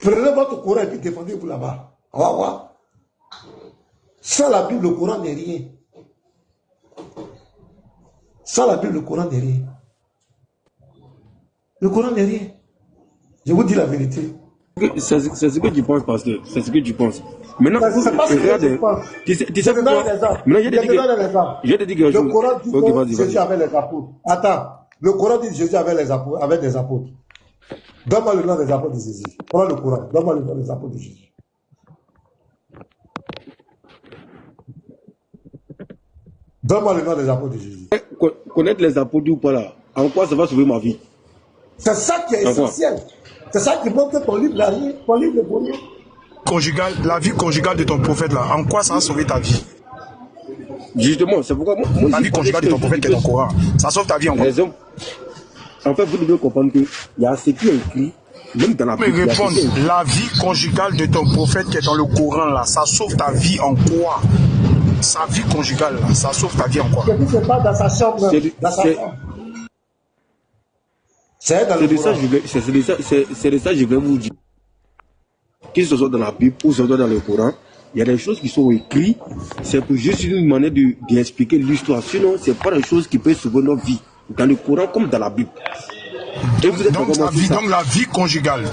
Prenez votre Coran et puis défendez-vous là-bas. On va voir. Sans la Bible, le Coran n'est rien. Sans la Bible, le Coran n'est rien. Le Coran n'est rien. Je vous dis la vérité. C'est ce que tu penses, pasteur. C'est ce que tu penses. Maintenant, c'est pas ce que je pense. Tu sais pourquoi? Maintenant, je te dis que le Coran dit que Jésus avait les apôtres. Attends. Le Coran dit que Jésus avait des apôtres. Donne-moi le nom des apôtres de Jésus. Prends le Coran. Donne-moi le nom des apôtres de Jésus. Donne-moi le nom des apôtres de Jésus. Connaître les apôtres ou pas là, en quoi ça va sauver ma vie? C'est ça qui est essentiel. C'est ça qui montre que ton livre n'a rien. Ton livre n'est pour rien. Conjugale, la vie conjugale de ton prophète là, en quoi ça va sauver ta vie? Justement, c'est pourquoi moi la vie conjugale de ton prophète qui est ton Coran, ça sauve ta vie en quoi? En fait, vous devez comprendre qu'il y a ce qui est écrit, même dans la Bible. Mais répondre, la vie conjugale de ton prophète qui est dans le Coran là, ça sauve ta vie en quoi? Sa vie conjugale là, ça sauve ta vie en quoi? C'est pas dans sa chambre. C'est de ça que je vais vous dire. Qu'il se soit dans la Bible ou ce soit dans le Coran, il y a des choses qui sont écrites, c'est pour juste une manière d'expliquer l'histoire. Sinon, ce n'est pas des choses qui peuvent sauver notre vie, dans le Coran comme dans la Bible. Donc la vie conjugale,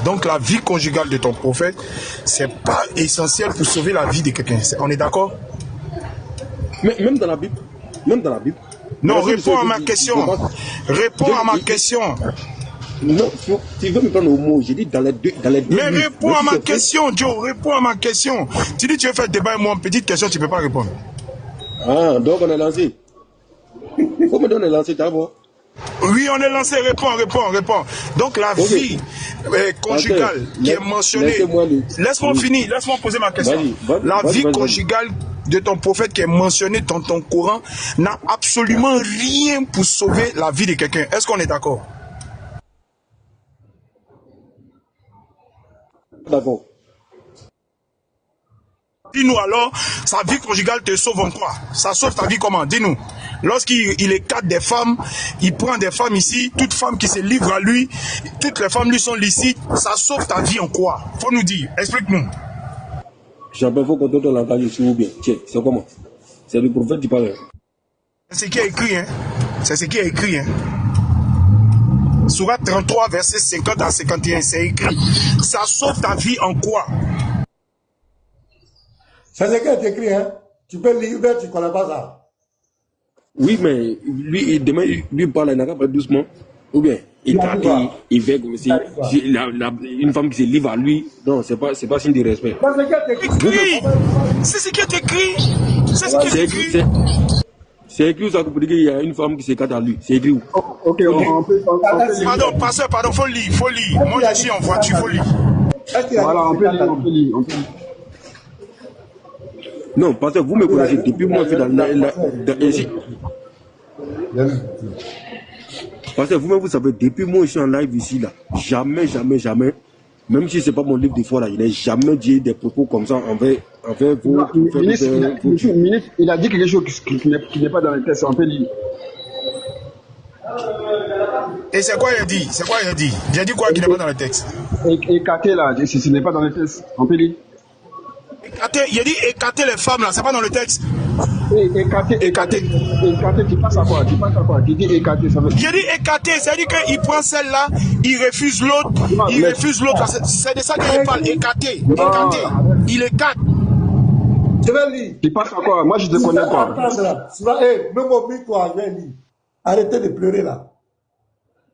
de ton prophète, c'est pas essentiel pour sauver la vie de quelqu'un. On est d'accord? Même dans la Bible. Non, réponds à ma question. Réponds à ma question. Non, tu veux me prendre au mot, j'ai dit dans les deux. Mais réponds à ma question, Joe, réponds à ma question. Tu dis tu veux faire débat avec moi, une petite question, tu ne peux pas répondre. Ah, donc on est lancé. Faut me donner lancé d'abord. Oui, on est lancé, réponds. Donc la vie conjugale qui est mentionnée. Laisse-moi finir, laisse-moi poser ma question. La vie conjugale de ton prophète qui est mentionnée dans ton Coran n'a absolument rien pour sauver la vie de quelqu'un. Est-ce qu'on est d'accord? D'accord. Dis-nous alors, sa vie conjugale te sauve en quoi? Ça sauve ta vie comment? Dis-nous. Lorsqu'il écarte des femmes, il prend des femmes ici, toutes femmes qui se livrent à lui, toutes les femmes lui sont licites, ça sauve ta vie en quoi? Faut nous dire, explique-nous. J'appelle, faut qu'on te l'engage ici ou bien. Tiens, c'est comment? C'est le prophète qui parle. C'est ce qui est écrit, hein. C'est ce qui est écrit, hein. Sourate 33, verset 50 à 51, c'est écrit. Ça sauve ta vie en quoi? C'est ce qui est écrit, hein. Tu peux lire, mais tu ne connais pas ça. Oui, mais lui, demain, lui parle, il n'a pas doucement. Ou bien, il fait comme si une femme qui se livre à lui. Non, c'est pas signe de respect. C'est ce qui est écrit. C'est ce qui est écrit. C'est écrit où ça pour dire qu'il y a une femme qui s'écarte à lui. C'est écrit où? Ok, on peut. Pardon, faut lire. Moi, je suis en voiture, faut lire. Voilà, on peut lire. Non, parce que vous me connaissez depuis moi, je suis dans ici. Parce que vous-même, vous savez, depuis moi, je suis en live ici, là. Jamais, même si ce n'est pas mon livre de foi, là, il n'a jamais dit des propos comme ça envers vous. Il a dit quelque chose qui n'est pas dans le texte, on peut lire. Et c'est quoi il a dit? J'ai dit quoi qui n'est pas dans le texte? Écarté, là, ce n'est pas dans le texte, on peut lire. Il a dit écarter les femmes là, c'est pas dans le texte. Écarter, tu passes à quoi? Tu dis écarter, ça veut dire. J'ai dit écarter, c'est-à-dire qu'il prend celle-là, il refuse l'autre, c'est de ça qu'il parle, écarter. Il écarte. Je vais lire. Tu passes à quoi? Moi je te connais pas. Même au but, toi, je vais lire. Arrêtez de pleurer là.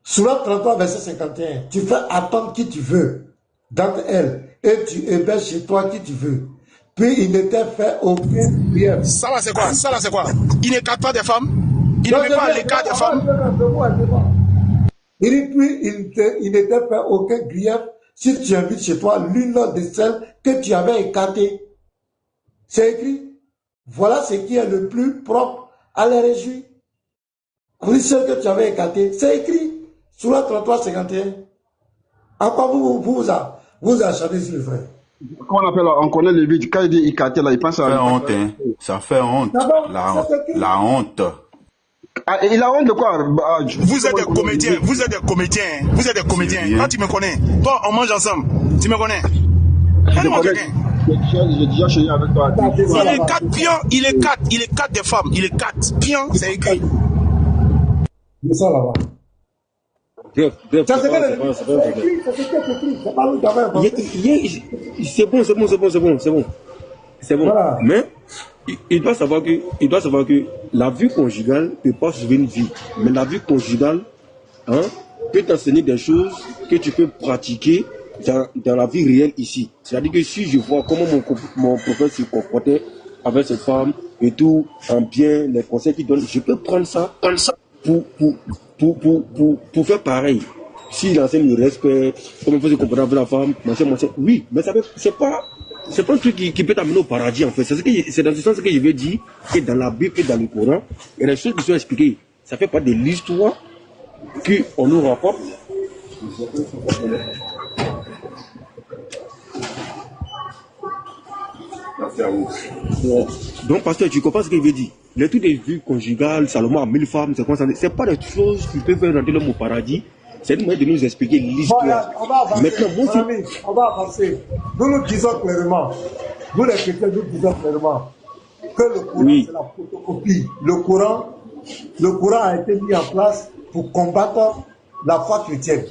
Sourate 33, verset 51. Tu fais attendre qui tu veux d'entre elles et tu héberges chez toi qui tu veux. Puis il ne t'a fait aucun bien. Ça là c'est quoi? Il n'écarte pas des femmes? Il ne met pas l'écart des femmes? Il dit puis il ne t'a fait aucun grief si tu invites chez toi l'une de celles que tu avais écartées. C'est écrit. Voilà ce qui est le plus propre à les réjouir. Oui, celle que tu avais écartée, c'est écrit. Sur la 33, 51. En quoi vous acharnez sur le frère? Comment on appelle, on connaît le vide. Quand il dit écarté, là, il pense à. Ça fait honte. La honte. Ah, il a honte de quoi? Vous êtes des comédiens. Quand tu me connais, toi, on mange ensemble. Tu me connais? Donne-moi quelqu'un. J'ai déjà chéri avec toi. Il est 4 des femmes. Il est 4. Pion, c'est écrit. C'est ça là-bas. C'est bon. Voilà. Mais il doit savoir que la vie conjugale ne peut pas sauver une vie. Mais la vie conjugale peut t'enseigner des choses que tu peux pratiquer dans la vie réelle ici. C'est-à-dire que si je vois comment mon prophète se comportait avec cette femme et tout, en bien, les conseils qu'il donne, je peux prendre ça pour faire pareil. S'il enseigne le respect, comment il faut se comporter avec la femme, oui, mais c'est pas un truc qui peut t'amener au paradis en fait. C'est dans ce sens que je veux dire que dans la Bible et dans le Coran, il y a des choses qui sont expliquées. Ça fait pas de l'histoire qu'on nous rapporte. Donc, pasteur, tu comprends ce qu'il veut dire? Les trucs des vues conjugales, Salomon a 1000 femmes, c'est pas des choses qui peuvent faire rentrer l'homme au paradis. C'est une manière de nous expliquer l'histoire. On va avancer. Maintenant, on va avancer. Nous disons clairement, nous les chrétiens, nous disons clairement que le Coran, c'est la photocopie. Le Coran a été mis en place pour combattre la foi chrétienne.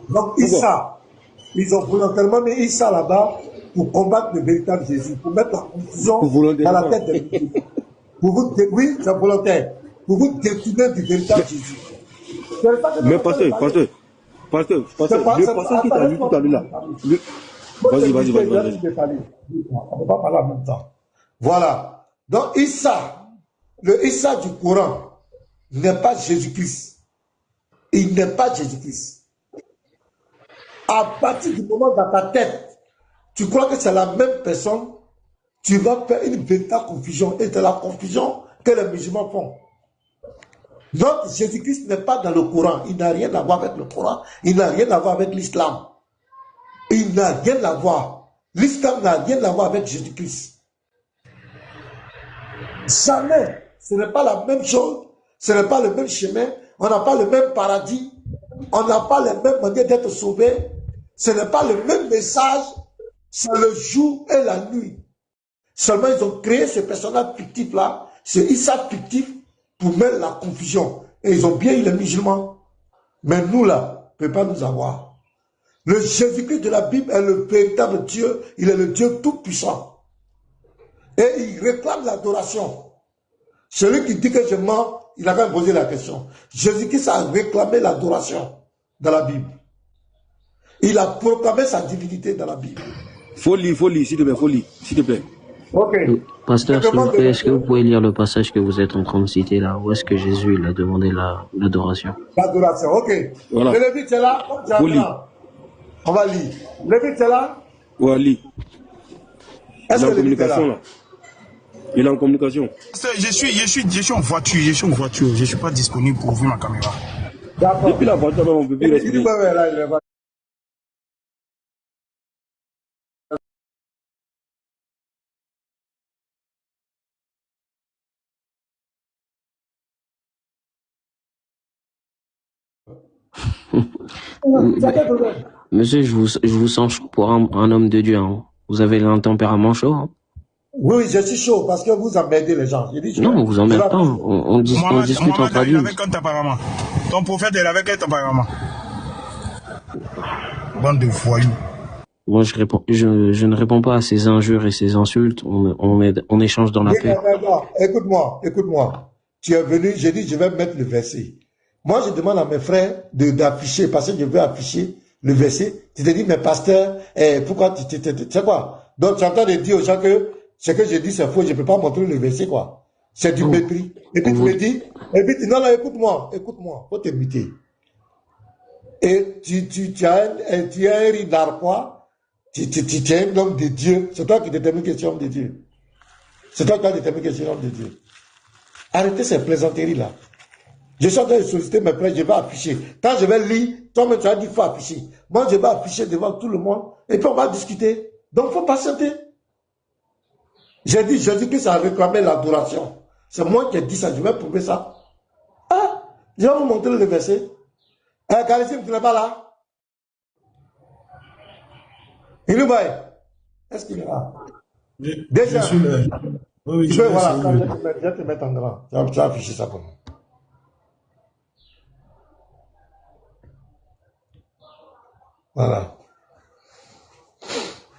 Donc, Issa, ils ont volontairement mis Issa là-bas pour combattre le véritable Jésus, pour mettre la confusion dans la tête des gens. Oui, c'est volontaire. Pour vous détourner du véritable Jésus. Mais pasteur, le pasteur qui t'a lu tout à l'heure là. Vas-y. On ne va pas parler en même temps. Voilà. Donc, Issa, le Issa du Coran n'est pas Jésus-Christ. Il n'est pas Jésus-Christ. À partir du moment dans ta tête, tu crois que c'est la même personne, tu vas faire une véritable confusion. Et c'est la confusion que les musulmans font. Donc, Jésus-Christ n'est pas dans le Coran. Il n'a rien à voir avec le Coran. Il n'a rien à voir avec l'islam. Il n'a rien à voir. L'islam n'a rien à voir avec Jésus-Christ. Jamais. Ce n'est pas la même chose. Ce n'est pas le même chemin. On n'a pas le même paradis. On n'a pas les mêmes manières d'être sauvé. Ce n'est pas le même message. C'est le jour et la nuit. Seulement, ils ont créé ce personnage fictif-là, ce Issa fictif, pour mettre la confusion. Et ils ont bien eu les musulmans. Mais nous, là, ne peut pas nous avoir. Le Jésus-Christ de la Bible est le véritable Dieu. Il est le Dieu tout-puissant. Et il réclame l'adoration. Celui qui dit que je mens, il a quand même posé la question. Jésus-Christ a réclamé l'adoration dans la Bible. Il a proclamé sa divinité dans la Bible. Folie, s'il te plaît. Ok. Pasteur, s'il vous plaît, est-ce que vous pouvez lire le passage que vous êtes en train de citer là? Où est-ce que Jésus il a demandé l'adoration? L'adoration, ok. Voilà. Le Lévite est là. On va lire. Le Lévite est là. Ouais, lis. Il est en communication là. Il est en communication. Je suis en voiture. Je ne suis pas disponible pour ouvrir ma caméra. Depuis la voiture, on peut plus respirer. Monsieur, je vous sens chaud pour un homme de Dieu. Hein. Vous avez un tempérament chaud. Hein. Oui, je suis chaud parce que vous emmerdez les gens. Non, vous emmerdez pas. On discute entre adultes. Avec un tempérament. Ton prophète, il avait quel tempérament? Bande de voyous. Moi, je ne réponds pas à ces injures et ces insultes. On échange dans la paix. Non, écoute-moi. Tu es venu, j'ai dit, je vais mettre le verset. Moi, je demande à mes frères d'afficher, parce que je veux afficher le verset. Tu te dis, mais pasteur, pourquoi tu sais quoi? Donc, tu es en train de dire aux gens que ce que je dis, c'est faux, je ne peux pas montrer le verset, quoi. C'est du mépris. Et puis, tu me dis, non, écoute-moi, faut t'imiter. Et tu as un riz narquois, tu es un homme de Dieu. C'est toi qui détermines que tu es homme de Dieu. C'est toi qui as déterminé que tu es homme de Dieu. Arrêtez ces plaisanteries-là. Je suis en train de solliciter mes frères, je vais afficher. Quand je vais lire, toi-même tu as dit qu'il faut afficher. Moi, je vais afficher devant tout le monde et puis on va discuter. Donc, il faut patienter. J'ai dit, Jésus-Christ a réclamé l'adoration. C'est moi qui ai dit ça, je vais prouver ça. Ah, je vais vous montrer le verset. Charisme, tu n'es pas là. Il nous va. Est-ce qu'il est là? Déjà, je suis là. Oui, je vais te mettre en grand. Tu vas afficher ça pour moi. Voilà. Il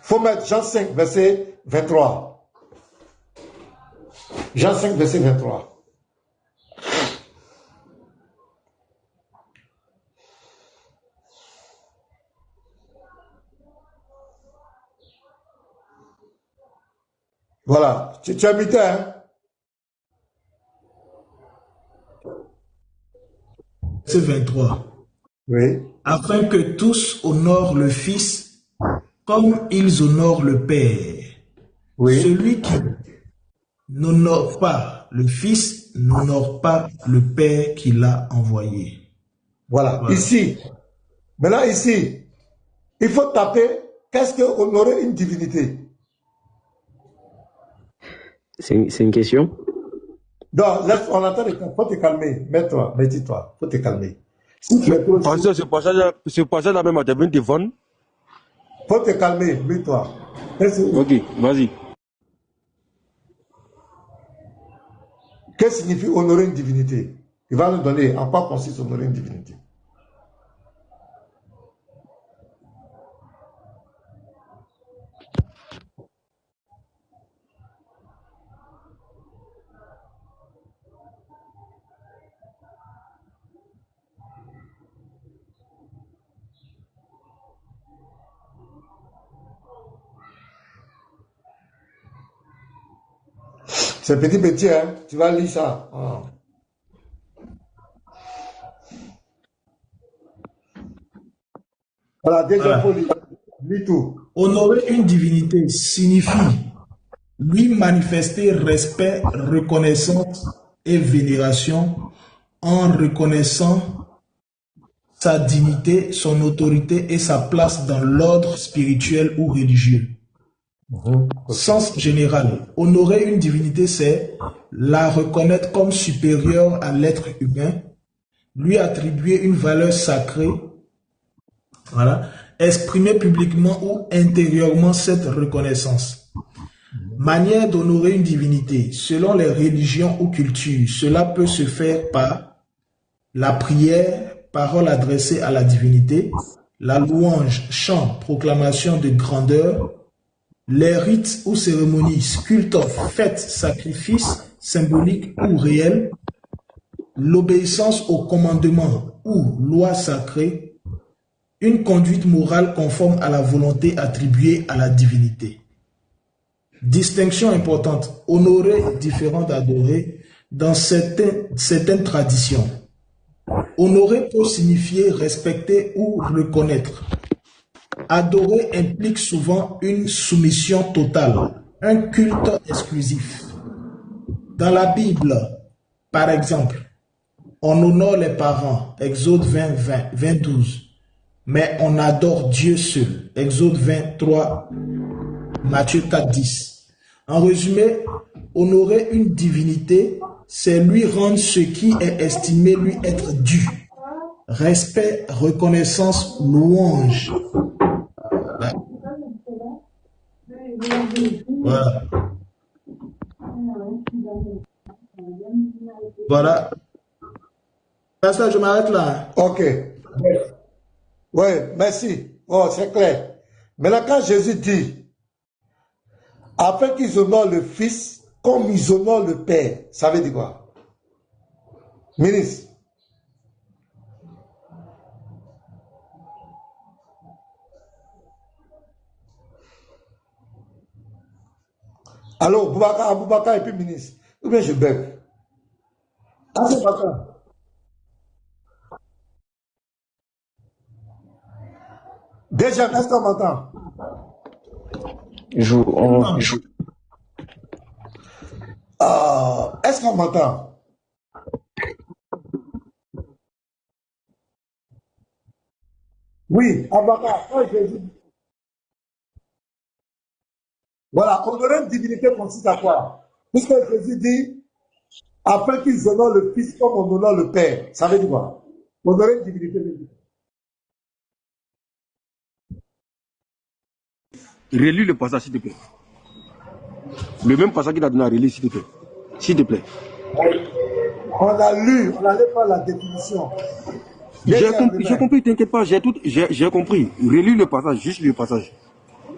faut mettre Jean 5, verset 23. Jean 5, verset 23. Voilà. Tu as mis hein? C'est 23. Oui. Afin que tous honorent le Fils comme ils honorent le Père. Oui. Celui qui n'honore pas le Fils n'honore pas le Père qui l'a envoyé. Voilà. Ici. Maintenant, ici, il faut taper qu'est-ce que honorer une divinité. C'est une question? Non, laisse, on attend, il faut te calmer. Mets-toi, médite-toi, il faut te calmer. Pasteur, ce passage-là même à te téléphone. Faut te calmer, mets-toi. Ok, vas-y. Qu'est-ce que signifie honorer une divinité? Il va nous donner en quoi consiste honorer une divinité. C'est petit, hein? Tu vas lire ça. Ah. Voilà, déjà, faut lire tout. Honorer une divinité signifie lui manifester respect, reconnaissance et vénération en reconnaissant sa dignité, son autorité et sa place dans l'ordre spirituel ou religieux. Sens général, honorer une divinité, c'est la reconnaître comme supérieure à l'être humain, lui attribuer une valeur sacrée, voilà, exprimer publiquement ou intérieurement cette reconnaissance. Manière d'honorer une divinité, selon les religions ou cultures, cela peut se faire par la prière, parole adressée à la divinité, la louange, chant, proclamation de grandeur, les rites ou cérémonies, cultes, fêtes, sacrifices symboliques ou réels, l'obéissance aux commandements ou lois sacrées, une conduite morale conforme à la volonté attribuée à la divinité. Distinction importante, honorer différent d'adorer dans certaines traditions. Honorer peut signifier respecter ou reconnaître. Adorer implique souvent une soumission totale, un culte exclusif. Dans la Bible, par exemple, on honore les parents, Exode 20, 12, mais on adore Dieu seul, Exode 23, Matthieu 4, 10. En résumé, honorer une divinité, c'est lui rendre ce qui est estimé lui être dû. Respect, reconnaissance, louange. Voilà. Voilà. Pasteur, je m'arrête là. Ok. Oui, merci. Oh, c'est clair. Maintenant, quand Jésus dit, afin qu'ils honorent le Fils comme ils honorent le Père, ça veut dire quoi? Ministre. Alors, Boubacar et puis ministre. Ou bien je bug. Ah, c'est pas ça. Déjà, est-ce qu'on m'entend? Est-ce qu'on m'entend? Oui, Abaka, quand Jésus. Voilà, honorer une divinité consiste à quoi? Puisque Jésus dit, après qu'ils honorent le Fils comme on honore le Père, ça veut dire quoi? Honorer une divinité. Relis le passage, s'il te plaît. Le même passage qu'il a donné à relire, s'il te plaît. S'il te plaît. On a lu, on n'allait pas la définition. J'ai compris, t'inquiète pas, j'ai compris. Relis le passage, juste le passage.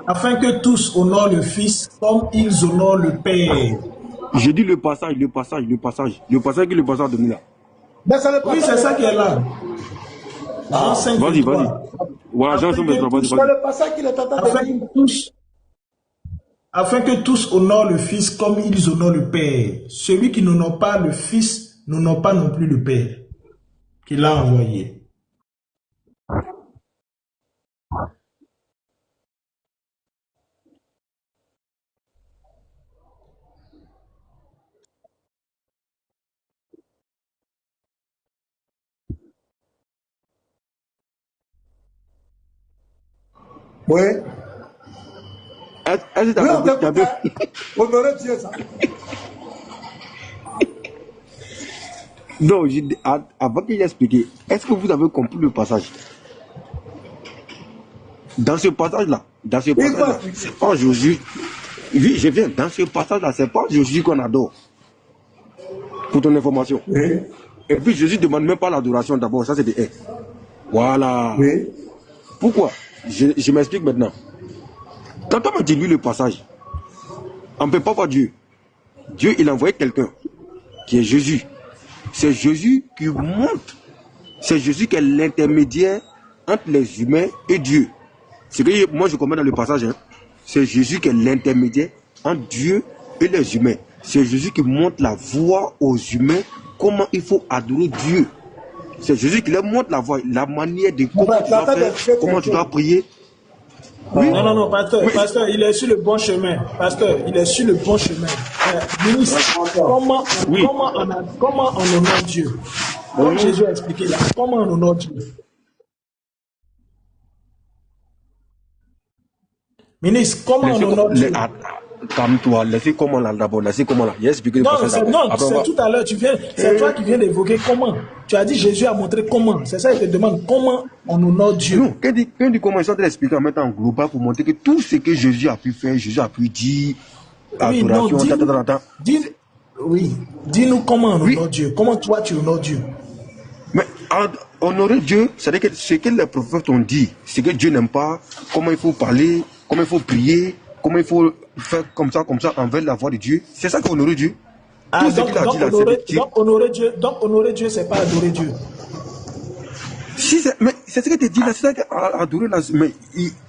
Afin que tous honorent le Fils comme ils honorent le Père. J'ai dit le passage que le passage donné là. Oui, c'est ça qui est là. Jean 5, vas-y. Voilà, Jean 5, vas-y. C'est le passage qu'il est en train de dire. Afin que tous honorent le Fils comme ils honorent le Père. Celui qui n'honore pas le Fils n'honore pas non plus le Père qui l'a envoyé. Oui. Est-ce que honorer Dieu, ça. Non, avant qu'il ait expliqué, est-ce que vous avez compris le passage? Dans ce passage-là, c'est pas Jésus. Oui, je viens. Dans ce passage-là, c'est pas Jésus qu'on adore. Pour ton information. Oui. Et puis Jésus ne demande même pas l'adoration d'abord. Ça, c'est des haies. Voilà. Oui. Pourquoi? Je m'explique maintenant. Quand on m'a dit lui le passage, on ne peut pas voir Dieu. Dieu, il a envoyé quelqu'un qui est Jésus. C'est Jésus qui montre. C'est Jésus qui est l'intermédiaire entre les humains et Dieu. Ce que moi je comprends dans le passage, hein, c'est Jésus qui est l'intermédiaire entre Dieu et les humains. C'est Jésus qui montre la voie aux humains, comment il faut adorer Dieu. C'est Jésus qui leur montre la voie, la manière de comment tu dois faire, comment tu dois prier. Oui. Non, pasteur, oui. Pasteur, il est sur le bon chemin. Pasteur, il est sur le bon chemin. Ministre, comment on honore Dieu? Comme Jésus a expliqué là, comment on honore Dieu? Ministre, comment on honore Dieu? Calme-toi, laissez comment là d'abord, laissez comment là. Il a expliqué le processus. Non, c'est tout à l'heure, c'est toi qui viens d'évoquer comment. Tu as dit Jésus a montré comment. C'est ça, il te demande comment on honore Dieu. Non, quand il dit comment, ils sont en train d'expliquer en mettant en global pour montrer que tout ce que Jésus a pu faire, Jésus a pu dire, adoration, dis-nous comment on honore Dieu. Comment toi tu honores Dieu? Mais honorer Dieu, c'est-à-dire que ce que les prophètes ont dit, c'est que Dieu n'aime pas, comment il faut parler, comment il faut prier, comment il faut faire comme ça envers la voix de Dieu. C'est ça qu'honorer Dieu. Donc honorer Dieu, c'est pas adorer Dieu. Si mais c'est ce que tu dis là, c'est ça qu'adorer là. Mais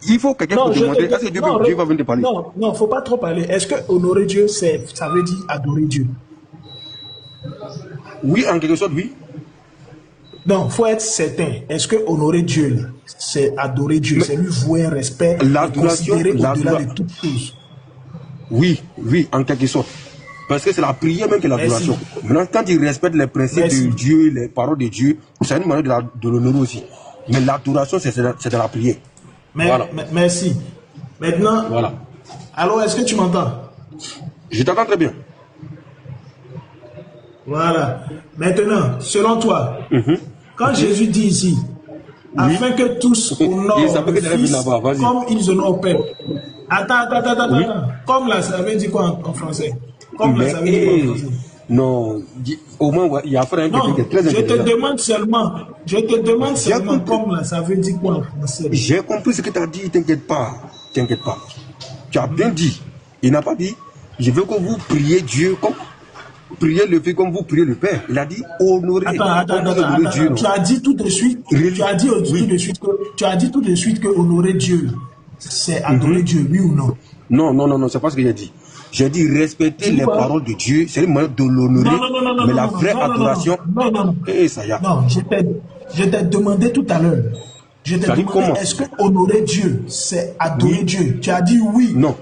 il faut quelqu'un pour demander. Est-ce que Dieu va venir te parler? Non, faut pas trop parler. Est-ce que honorer Dieu, ça veut dire adorer Dieu? Oui, en quelque sorte, oui. Non, faut être certain. Est-ce que honorer Dieu, c'est adorer Dieu, c'est lui vouer un respect, considérer au-delà de toutes choses? Oui, en quelque sorte. Parce que c'est la prière même que l'adoration. Maintenant, quand il respecte les principes de Dieu, les paroles de Dieu, c'est une manière de l'honorer aussi. Mais l'adoration, c'est de la prière. Voilà. Merci. Maintenant, voilà. Alors, est-ce que tu m'entends? Je t'entends très bien. Voilà. Maintenant, selon toi, quand Jésus dit ici, afin que tous honorent le Fils comme ils honorent Père. Attends. Comme là, ça veut dire quoi en français? Comme là, ça veut dire quoi en français? Non, au moins, il y a frère qui est très je te demande seulement comme là, ça veut dire quoi en français? J'ai compris ce que tu as dit, t'inquiète pas. Tu as bien dit. Il n'a pas dit, je veux que vous priez Dieu comme priez le Fils comme vous priez le Père. Il a dit honorer. Attends. Dieu. Tu as dit tout de suite. Tu as dit tout de suite que honorer Dieu, c'est adorer Dieu, oui ou non? Non, c'est pas ce que j'ai dit. J'ai dit respecter les paroles de Dieu, c'est une manière de l'honorer, mais la vraie adoration. Et ça y a. Non, je t'ai demandé tout à l'heure. Je t'ai demandé, est-ce que honorer Dieu, c'est adorer Dieu? Tu as dit oui. Non,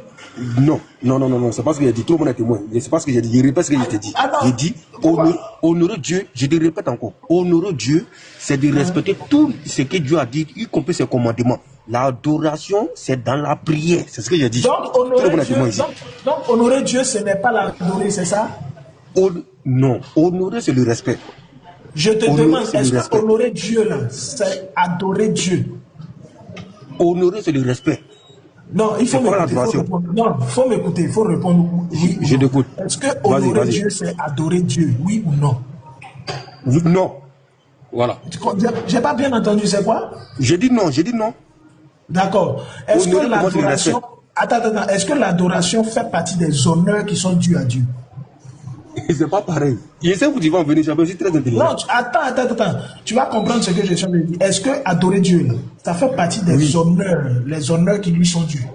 c'est pas ce que j'ai dit. Tout le monde est témoin. C'est pas ce que j'ai dit. Je répète ce que je t'ai dit. J'ai dit honorer Dieu. Je te répète encore. Honorer Dieu, c'est de respecter tout ce que Dieu a dit, y compris ses commandements. L'adoration, c'est dans la prière. C'est ce que j'ai dit. Donc, honorer Dieu, ce n'est pas l'adorer, c'est ça? Non, honorer, c'est le respect. Je te demande, est-ce que honorer Dieu, là, c'est adorer Dieu? Honorer, c'est le respect. Non, il faut m'écouter. Non, il faut m'écouter, il faut répondre. Oui, je t'écoute. Est-ce que honorer Dieu, c'est adorer Dieu, oui ou non? Non. Voilà. J'ai pas bien entendu, c'est quoi? J'ai dit non, j'ai dit non. D'accord. Est-ce que l'adoration... Attends, est-ce que l'adoration fait partie des honneurs qui sont dus à Dieu? C'est pas pareil. Je sais que tu vas en venir, je suis très intelligent. Non, attends. Tu vas comprendre ce que je suis en train de dire. Est-ce que adorer Dieu, ça fait partie des honneurs, les honneurs qui lui sont dus?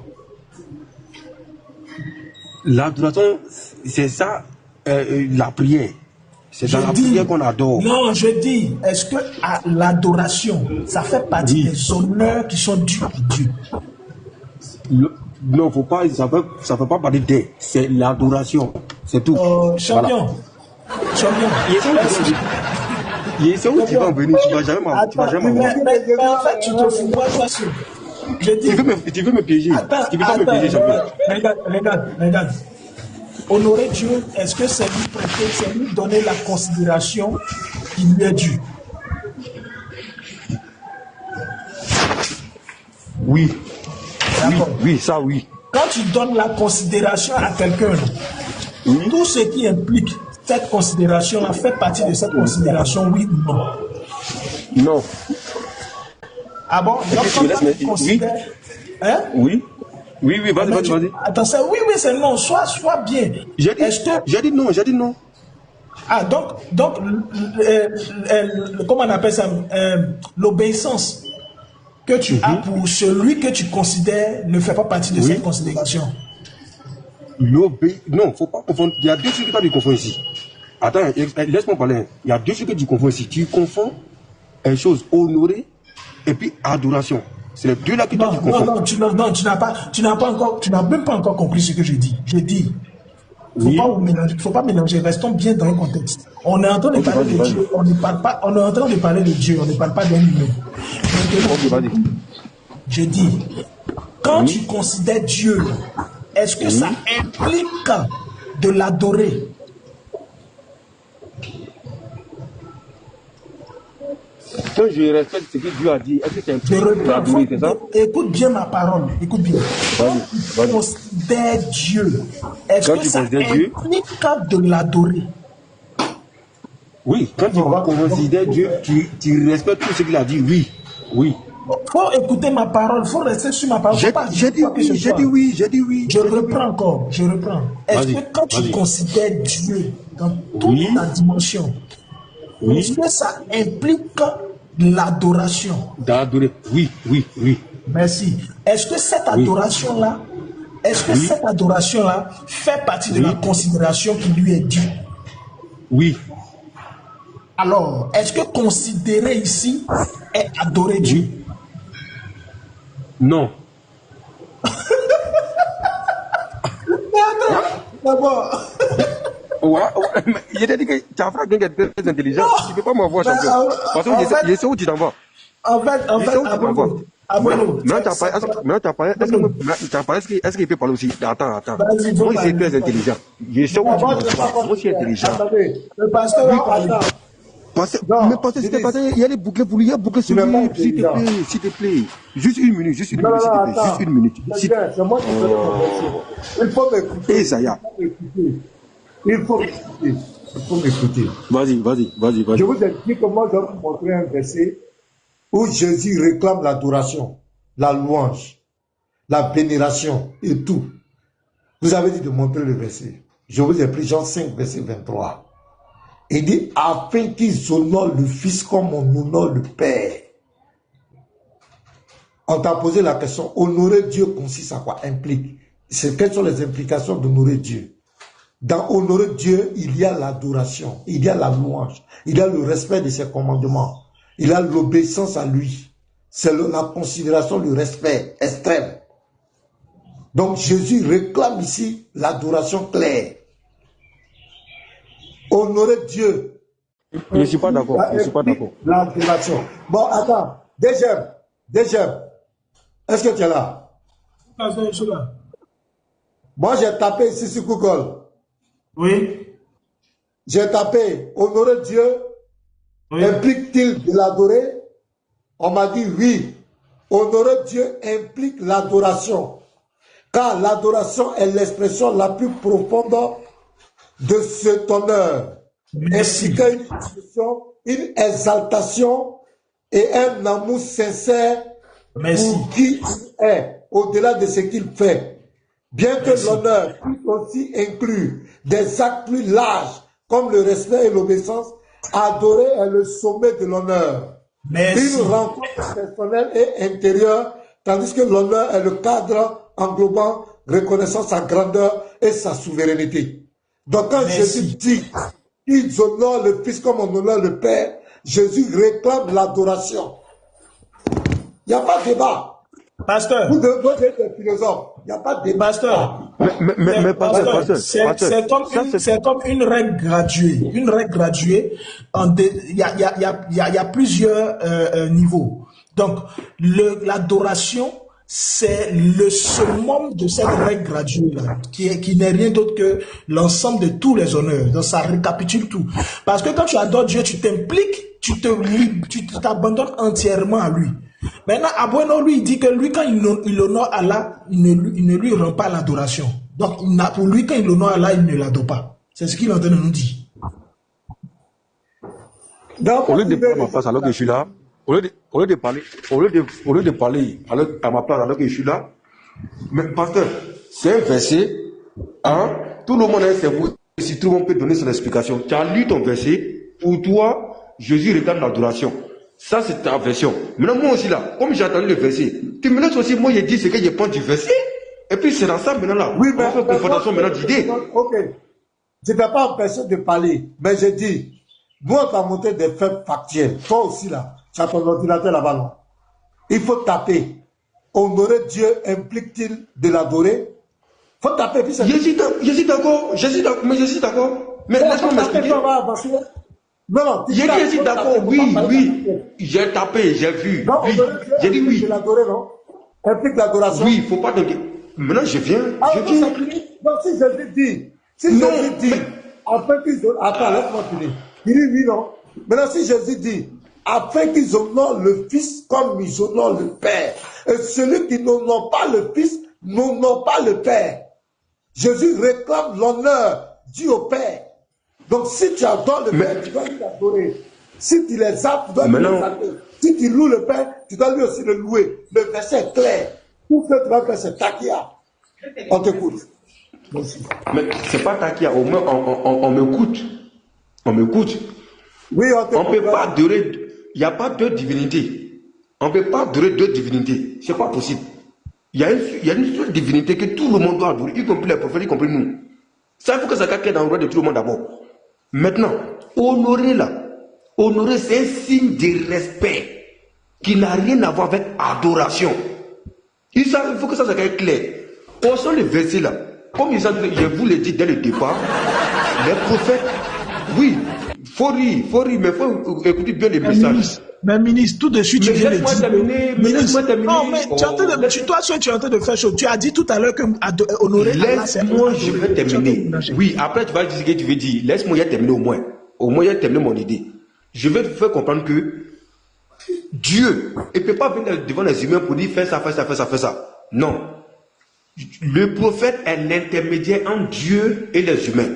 L'adoration, c'est ça, la prière. C'est dans la prière qu'on adore. Non, je dis, est-ce que l'adoration, ça fait partie des honneurs qui sont dus à Dieu? Non, faut pas, ça fait pas partie des. C'est l'adoration. C'est tout. Champion. Voilà. Champion. Il est où tu vas venir, tu vas jamais m'avoir. Mais en fait, tu te fous, moi, toi sûr. Je dis. Tu veux me piéger. Tu veux pas me piéger, champion. Regarde. Honorer Dieu, est-ce que c'est lui prêter, c'est lui donner la considération qui lui est due? Oui. Oui, ça oui. Quand tu donnes la considération à quelqu'un, tout ce qui implique cette considération-là fait partie de cette considération, oui ou non? Non. Ah bon? Donc, quand tu considères... Hein? Oui, vas-y. Attends, c'est oui, c'est non. Sois bien. J'ai dit non. Ah, donc comment on appelle ça? L'obéissance que tu as pour celui que tu considères ne fait pas partie de cette considération. Non, faut pas confondre. Il y a deux trucs que tu as dû confondre ici. Attends, laisse-moi parler. Il y a deux trucs que tu confonds ici. Tu confonds une chose honorée et puis adoration. C'est les deux là que tu confonds. Non, tu n'as même pas encore compris ce que je dis. Je dis, faut pas mélanger. Restons bien dans le contexte. On est en train de parler de Dieu. On est en train de parler de Dieu. On ne parle pas d'un humain. Je dis, quand tu considères Dieu, est-ce que ça implique de l'adorer? Quand je respecte ce que Dieu a dit, est-ce que c'est un peu de l'adorer, c'est ça? Écoute bien ma parole, écoute bien. Quand tu considères Dieu, est-ce que ça implique de l'adorer? Oui, quand tu considères Dieu, tu respectes tout ce qu'il a dit, oui. Faut écouter ma parole, faut rester sur ma parole. J'ai dit oui. Je reprends encore. Est-ce que quand tu considères Dieu dans toute sa dimension, est-ce que ça implique l'adoration? D'adorer, oui. Merci. Est-ce que cette adoration-là, cette adoration-là fait partie de la considération qui lui est due? Oui. Alors, est-ce que considérer ici est adorer Dieu? Non. D'abord. Je t'ai dit que tu as fait quelqu'un de très intelligent. Tu ne peux pas m'avoir, champion. Parce que je sais où tu t'en vas. En fait, est-ce qu'il peut parler aussi? Attends. Moi, il est très intelligent. Je sais où tu t'en vas. Moi, je suis intelligent. Le pasteur va parler. Mais parce que c'était passé, il y a les bouclés pour lui, il y a bouclé sur lui, s'il te plaît. Juste une minute, s'il te plaît. Juste une minute. C'est moi qui peux le Il faut m'écouter. Et ça y a. Il faut m'écouter. Vas-y. Je vous ai dit comment je vais vous montrer un verset où Jésus réclame l'adoration, la louange, la vénération et tout. Vous avez dit de montrer le verset. Je vous ai pris Jean 5, verset 23. Il dit, afin qu'ils honorent le Fils comme on honore le Père. On t'a posé la question, honorer Dieu consiste à quoi? Implique. Quelles sont les implications d'honorer Dieu? Dans honorer Dieu, il y a l'adoration, il y a la louange, il y a le respect de ses commandements, il y a l'obéissance à lui. C'est la considération, le respect extrême. Donc Jésus réclame ici l'adoration claire. Honorer Dieu. Je ne suis pas d'accord. L'adoration. Bon, attends. Deuxième. Est-ce que tu es là? Je suis là. Moi, j'ai tapé ici sur Google. Oui. J'ai tapé honorer Dieu. Oui. Implique-t-il de l'adorer? On m'a dit oui. Honorer Dieu implique l'adoration. car l'adoration est l'expression la plus profonde de cet honneur, ainsi qu'une une exaltation et un amour sincère pour qui il est, au-delà de ce qu'il fait. Bien que l'honneur puisse aussi inclure des actes plus larges, comme le respect et l'obéissance, adorer est le sommet de l'honneur. Une rencontre personnelle et intérieure, tandis que l'honneur est le cadre englobant reconnaissant sa grandeur et sa souveraineté. Donc quand Jésus dit qu'ils honorent le Fils comme on honore le Père, Jésus réclame l'adoration. Il n'y a pas de débat. Pasteur. Vous devez être des philosophes. Il n'y a pas de débat. Pasteur. Mais pasteur, c'est comme une règle graduée. Une règle graduée. Il y a plusieurs niveaux. Donc, l'adoration, c'est le summum de cette règle graduée-là, qui n'est rien d'autre que l'ensemble de tous les honneurs. Donc, ça récapitule tout. Parce que quand tu adores Dieu, tu t'impliques, tu t'abandonnes entièrement à lui. Maintenant, Aboueno, lui, il dit que lui, quand il honore Allah, il ne lui rend pas l'adoration. Donc, pour lui, quand il honore Allah, il ne l'adore pas. C'est ce qu'il est en train de nous dire. Au lieu de parler à ma place alors que je suis là, au lieu de parler à ma place alors que je suis là, mais pasteur, c'est un verset, hein, tout le monde a un cerveau, si tout le monde peut donner son explication. Tu as lu ton verset, pour toi, Jésus réclame l'adoration. Ça, c'est ta version. Maintenant, moi aussi, là, comme j'ai entendu le verset, tu me laisses aussi, moi, j'ai dit ce que je pense du verset. Et puis, c'est dans ça, maintenant, là. Oui, mais on fait confrontation maintenant d'idées. Ok. Je n'ai pas empêché de parler, mais j'ai dit, moi, tu as montré des faits factuels. Toi aussi, là, tu as ton ordinateur là-bas, là. Il faut taper. Honorer Dieu implique-t-il de l'adorer? Il faut taper. Puis je suis d'accord. Mais laisse-moi m'expliquer. Non, j'ai dit, je suis d'accord, oui, j'ai tapé, j'ai vu. Non, oui. J'ai dit oui. L'adorer, non? Implique l'adoration. Oui, il ne faut pas donner. Maintenant, je viens. Non, si Jésus dit, afin qu'ils honorent, attends, laisse-moi finir. Il dit oui, non. Maintenant, si Jésus dit, afin qu'ils honorent le Fils comme ils honorent le Père, et celui qui n'honore pas le Fils n'honore pas le Père. Jésus réclame l'honneur dû au Père. Donc, si tu adores le Père, tu dois lui adorer. Si tu les as, tu dois lui adorer. Si tu loues le Père, tu dois lui aussi le louer. Le verset est clair. Tout ce que tu vas faire, c'est takia. On t'écoute. Mais c'est pas takia. Au moins, on m'écoute. On m'écoute. Oui, on t'écoute. On ne peut pas adorer. Il n'y a pas deux divinités. On ne peut pas adorer deux divinités. Ce n'est pas possible. Il y a une seule divinité que tout le monde doit adorer, y compris les prophètes, y compris nous. Ça, il faut que ça cache dans le roi de tout le monde d'abord. Maintenant, honorer là, honorer c'est un signe de respect qui n'a rien à voir avec adoration. Il faut que ça soit clair. Pensons le verset là. Comme je vous l'ai dit dès le départ, les prophètes, oui, faut rire, mais il faut écouter bien les messages. Mais ministre, tout de suite, tu viens de dire. Laisse-moi terminer. Non, mais tu es en train de faire chaud. Tu as dit tout à l'heure que honorer Allah, c'est laisse-moi, je vais terminer. Oui, après tu vas dire ce que tu veux dire. Laisse-moi y terminer au moins. Au moins, y terminer mon idée. Je vais te faire comprendre que Dieu ne peut pas venir devant les humains pour dire fais ça. Non. Le prophète est l'intermédiaire entre Dieu et les humains.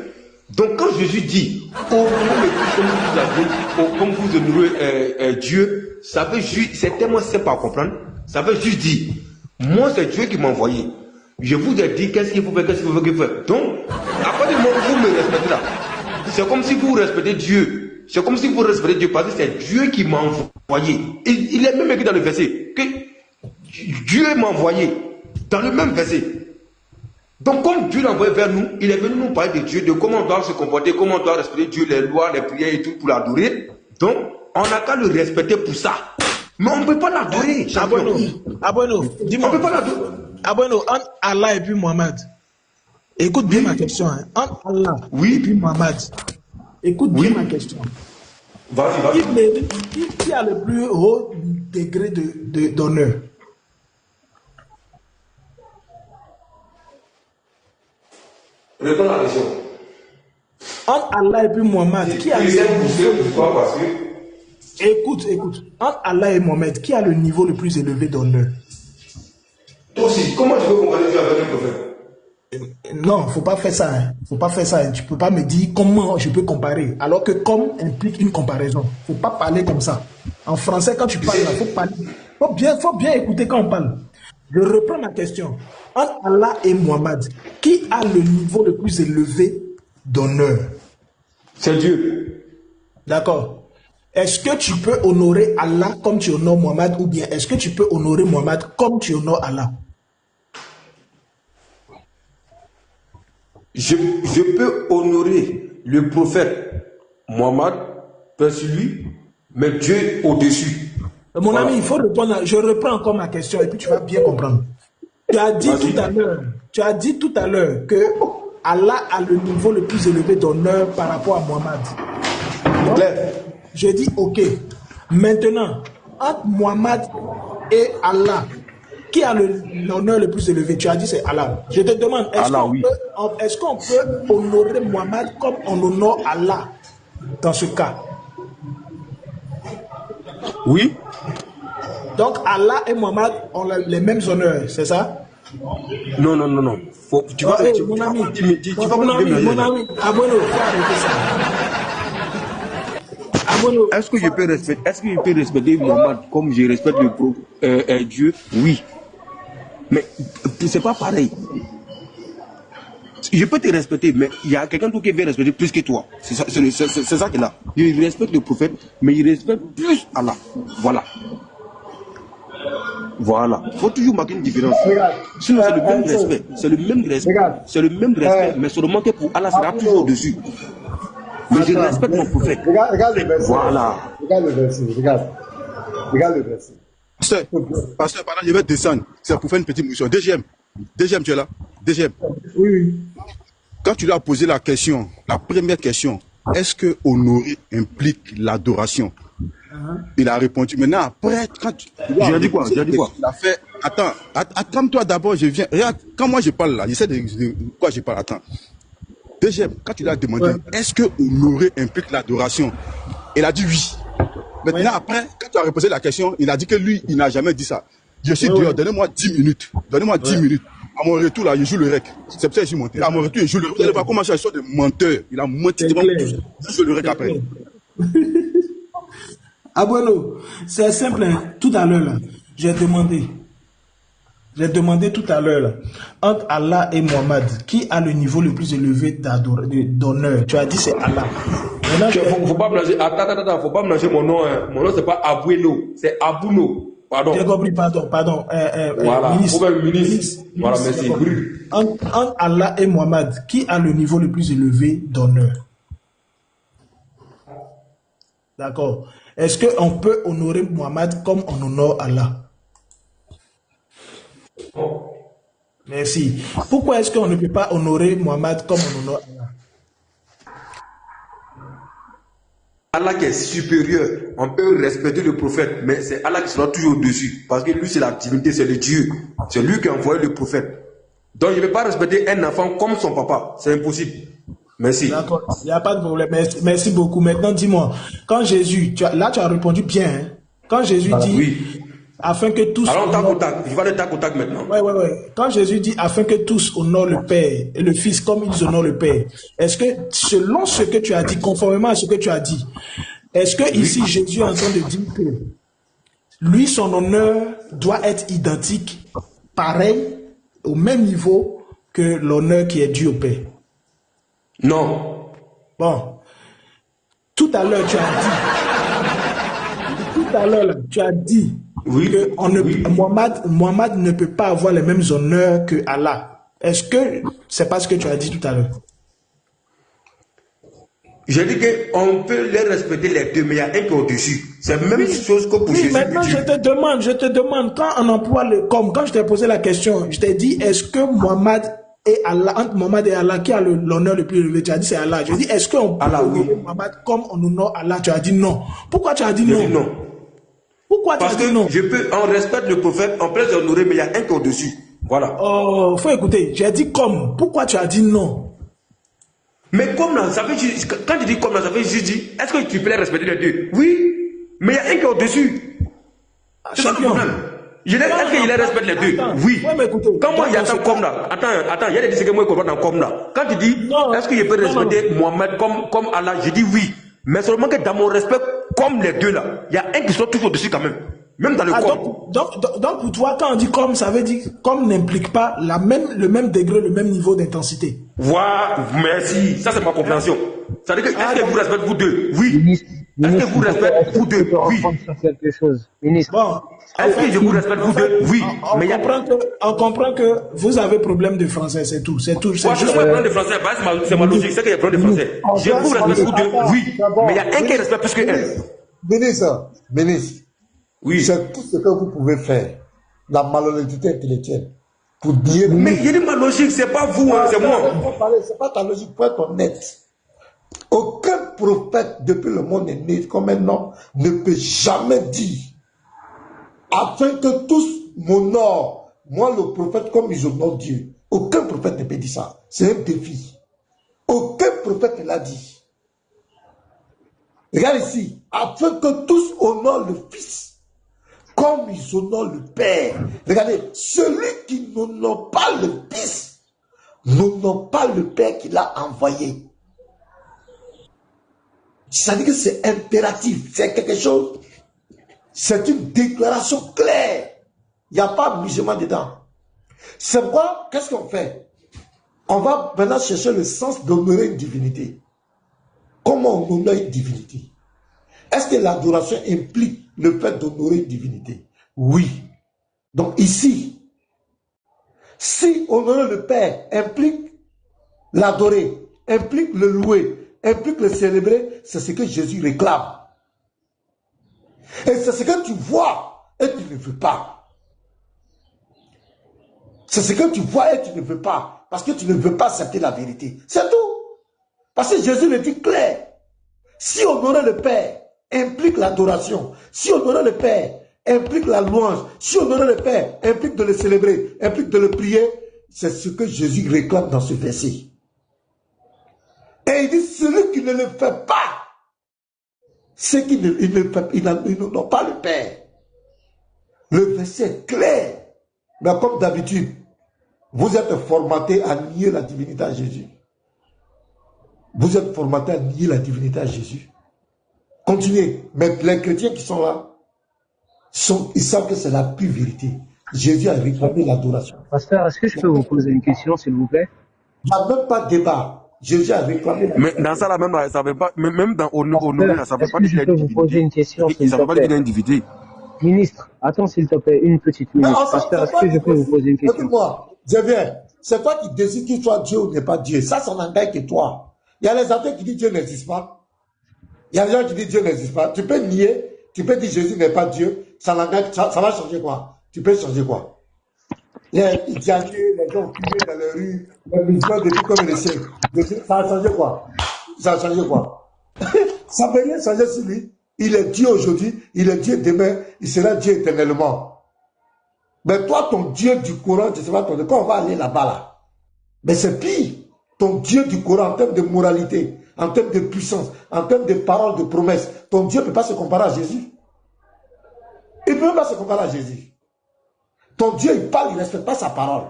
Donc quand Jésus dit comme vous honorez Dieu, ça veut juste, c'est tellement simple à comprendre, ça veut juste dire, moi c'est Dieu qui m'a envoyé. Je vous ai dit qu'est-ce qu'il faut faire, Donc, à partir du moment où vous me respectez là, c'est comme si vous respectez Dieu. C'est comme si vous respectez Dieu parce que c'est Dieu qui m'a envoyé. Il est même écrit dans le verset que Dieu m'a envoyé. Dans le même verset. Donc comme Dieu l'a envoyé vers nous, il est venu nous parler de Dieu, de comment on doit se comporter, comment on doit respecter Dieu, les lois, les prières et tout pour l'adorer. Donc on n'a qu'à le respecter pour ça. Mais on ne peut pas l'adorer. Aboueno, dis-moi. On ne peut pas l'adorer. Aboueno, entre Allah et puis Mohamed. Écoute bien ma question. Hein. Entre Allah et puis Mohamed. Écoute bien ma question. Vas-y. Qui a le plus haut degré d'honneur? Réponds à la question. Entre Allah et puis Mohamed, qui a le niveau... Écoute. Entre Allah et Mohamed, qui a le niveau le plus élevé d'honneur? Tout aussi, comment je peux comparer Dieu avec un prophète? Non, faut pas faire ça. Hein. Faut pas faire ça. Hein. Tu peux pas me dire comment je peux comparer. Alors que comme implique une comparaison. Faut pas parler comme ça. En français, quand tu parles, il faut parler. Faut bien écouter quand on parle. Je reprends ma question. Entre Allah et Mohammed, qui a le niveau le plus élevé d'honneur? C'est Dieu. D'accord. Est-ce que tu peux honorer Allah comme tu honores Mohammed ou bien est-ce que tu peux honorer Mohammed comme tu honores Allah? Je peux honorer le prophète Mohammed, paix sur lui, mais Dieu au-dessus. Mon ami, il faut répondre. Je reprends encore ma question et puis tu vas bien comprendre. Tu as dit tout à l'heure que Allah a le niveau le plus élevé d'honneur par rapport à Mohammed. Donc, je dis ok. Maintenant, entre Mohammed et Allah, qui a l'honneur le plus élevé? Tu as dit c'est Allah. Je te demande, est-ce qu'on peut honorer Mohammed comme on honore Allah dans ce cas? Oui. Donc Allah et Mohammed ont les mêmes honneurs, c'est ça? Non. Tu vas mon ami, Abono, est-ce que je peux respecter Mohammed comme je respecte Dieu? Oui. Mais c'est pas pareil. Je peux te respecter, mais il y a quelqu'un qui veut respecter plus que toi. C'est ça qu'il est là. Il respecte le prophète, mais il respecte plus Allah. Voilà. Il faut toujours marquer une différence. Sinon, c'est le même respect. C'est le même respect. Mais seulement que pour Allah, sera toujours au-dessus. Mais je respecte mon prophète. Regarde le verset. Voilà. Regarde le verset. Regarde le verset. Pasteur, pardon, je vais descendre. C'est pour faire une petite mission. Deuxième, tu es là? Deuxième. Oui. Quand tu lui as posé la question, la première question, est-ce que honorer implique l'adoration? Il a répondu. Maintenant, après, quand tu... J'ai dit quoi? Il a fait... Attends-toi d'abord, je viens. Regarde, quand moi je parle là, j'essaie de quoi je parle. Attends. Deuxième, quand tu lui as demandé, est-ce que honorer implique l'adoration? Il a dit oui. Maintenant, après, quand tu as reposé la question, il a dit que lui, il n'a jamais dit ça. Je suis dehors, donnez-moi 10 minutes. Donnez-moi 10 minutes. À mon retour, là, je joue le rec. C'est pour ça que je suis monté. À mon retour, je joue le rec. Vous allez voir comment je suis de menteur. Il a menti devant tout. Je joue le rec après. Abuelo, c'est simple. Hein. Tout à l'heure, là, j'ai demandé tout à l'heure, là, entre Allah et Mohammed, qui a le niveau le plus élevé d'honneur? Tu as dit c'est Allah. Faut pas mélanger. Attends, faut pas mélanger mon nom. Hein. Mon nom, c'est pas Abuelo, c'est Abuno. Pardon. J'ai compris, pardon. Voilà, ministre. Voilà, merci. Entre Allah et Mohammed, qui a le niveau le plus élevé d'honneur? D'accord. Est-ce qu'on peut honorer Mohammed comme on honore Allah? Merci. Pourquoi est-ce qu'on ne peut pas honorer Mohammed comme on honore Allah? Allah qui est supérieur, on peut respecter le prophète, mais c'est Allah qui sera toujours au-dessus. Parce que lui, c'est la divinité, c'est le Dieu. C'est lui qui a envoyé le prophète. Donc, je ne peux pas respecter un enfant comme son papa. C'est impossible. Merci. D'accord, il n'y a pas de problème. Merci beaucoup. Maintenant, dis-moi, quand Jésus, tu as répondu bien. Hein? Quand Jésus dit, oui. Afin que tous... Alors, tac au tac. Je vais aller tac au tac maintenant. Oui. Quand Jésus dit, afin que tous honorent le Père et le Fils comme ils honorent le Père, est-ce que, selon ce que tu as dit, conformément à ce que tu as dit, est-ce que ici, Jésus est en train de dire que lui, son honneur doit être identique, pareil, au même niveau que l'honneur qui est dû au Père? Non. Bon. Tout à l'heure, tu as dit oui. Que Mohammed ne peut pas avoir les mêmes honneurs que Allah. Est-ce que c'est pas ce que tu as dit tout à l'heure? J'ai dit qu'on peut les respecter les deux, mais il y a un qui est au-dessus. C'est la même chose que pour Jésus. Maintenant, je te demande, quand on emploie le comme, quand je t'ai posé la question, je t'ai dit, est-ce que Mohammed et Allah, entre Mohammed et Allah, qui a l'honneur le plus élevé? Tu as dit c'est Allah. Je dis, est-ce qu'on peut honorer Mohammed comme on honore Allah? Tu as dit non. Pourquoi tu as dit non? Dit non. Pourquoi tu as dit non? On respecte le prophète, on peut l'honorer, mais il y a un qui est au-dessus. Voilà. Oh, faut écouter. J'ai dit comme. Pourquoi tu as dit non? Mais comme là, ça veut dire, quand tu dis comme là, ça veut dire, est-ce que tu peux les respecter les deux? Oui, mais il y a un qui est au-dessus. C'est ça le problème. Est-ce qu'il respecte les deux? Oui. Comment il y a tant comme là? Attends, il y a des disques que moi je dans comme là. Quand tu dis, est-ce que je peux respecter Mohamed comme Allah? Je dis oui. Mais seulement que dans mon respect, comme les deux là, il y a un qui soit toujours dessus quand même. Même dans le corps. Donc pour toi, quand on dit comme, ça veut dire comme n'implique pas le même degré, le même niveau d'intensité. Voilà, merci. Ça c'est ma compréhension. Ça veut dire que est-ce que vous respectez vous deux? Oui. Est-ce que vous respectez vous deux? Oui. Quelque chose. Ministre. Bon. Est-ce que je vous respecte vous deux? Oui. On comprend que vous avez problème de français, c'est tout. C'est tout. Je n'ai pas problème de français, c'est ma logique, c'est qu'il y a problème de français. Je vous respecte vous deux? Oui. Mais il y a un qui respecte plus que un. Ministre. Oui. C'est tout ce que vous pouvez faire. La malhonnêteté intellectuelle. Pour dire. Mais il y a ma logique, c'est pas vous, hein, c'est moi. C'est pas ta logique, pour être honnête. Aucun prophète depuis le monde est né comme un homme ne peut jamais dire afin que tous m'honorent, moi le prophète comme ils honorent Dieu. Aucun prophète ne peut dire ça. C'est un défi. Aucun prophète ne l'a dit. Regarde ici, afin que tous honorent le Fils comme ils honorent le Père. Regardez, celui qui n'honore pas le Fils n'honore pas le Père qui l'a envoyé. Ça veut dire que c'est impératif, c'est quelque chose, c'est une déclaration claire. Il n'y a pas de musulman dedans. C'est pourquoi, qu'est-ce qu'on fait? On va maintenant chercher le sens d'honorer une divinité. Comment on honore une divinité? Est-ce que l'adoration implique le fait d'honorer une divinité? Oui. Donc ici, si honorer le Père implique l'adorer, implique le louer, implique le célébrer, c'est ce que Jésus réclame. Et c'est ce que tu vois et tu ne veux pas. C'est ce que tu vois et tu ne veux pas. Parce que tu ne veux pas accepter la vérité. C'est tout. Parce que Jésus le dit clair. Si honorer le Père implique l'adoration, si honorer le Père implique la louange, si honorer le Père implique de le célébrer, implique de le prier, c'est ce que Jésus réclame dans ce verset. Et il dit, celui qui ne le fait pas, c'est qu'il n'ont pas le Père. Le verset est clair. Mais comme d'habitude, vous êtes formaté à nier la divinité à Jésus. Vous êtes formaté à nier la divinité à Jésus. Continuez. Mais les chrétiens qui sont là, ils savent que c'est la pure vérité. Jésus a réclamé l'adoration. Pasteur, est-ce que je peux vous poser une question, s'il vous plaît? Il n'y a même pas de débat. Jésus a réclamé l'adoration. Mais dans ça, là, même, ça ne veut pas, même dans honorer, ça ne veut pas dire qu'il y a une divinité. Une question, ça ne veut pas dire qu'il y a une divinité. Ministre, attends s'il te plaît, une petite minute. Pasteur, est-ce que je peux vous poser une question? Écoute-moi, je viens. C'est toi qui décides qu'il soit Dieu ou n'est pas Dieu. Ça n'engage que toi. Il y a les athées qui disent Dieu n'existe pas. Il y a les gens qui disent Dieu n'existe pas. Tu peux nier, tu peux dire Jésus n'est pas Dieu. Ça va changer quoi? Tu peux changer quoi? Les diagnés, les gens fumés dans les rues, les musulmans depuis comme les siècles. Ça a changé quoi? Ça a changé quoi? Ça ne peut rien changer sur lui. Il est Dieu aujourd'hui, il est Dieu demain, il sera Dieu éternellement. Mais toi, ton Dieu du Coran, je ne sais pas, quand on va aller là-bas, là, mais c'est pire. Ton Dieu du Coran, en termes de moralité, en termes de puissance, en termes de paroles, de promesses, ton Dieu ne peut pas se comparer à Jésus. Il ne peut pas se comparer à Jésus. Ton Dieu, il parle, il ne respecte pas sa parole.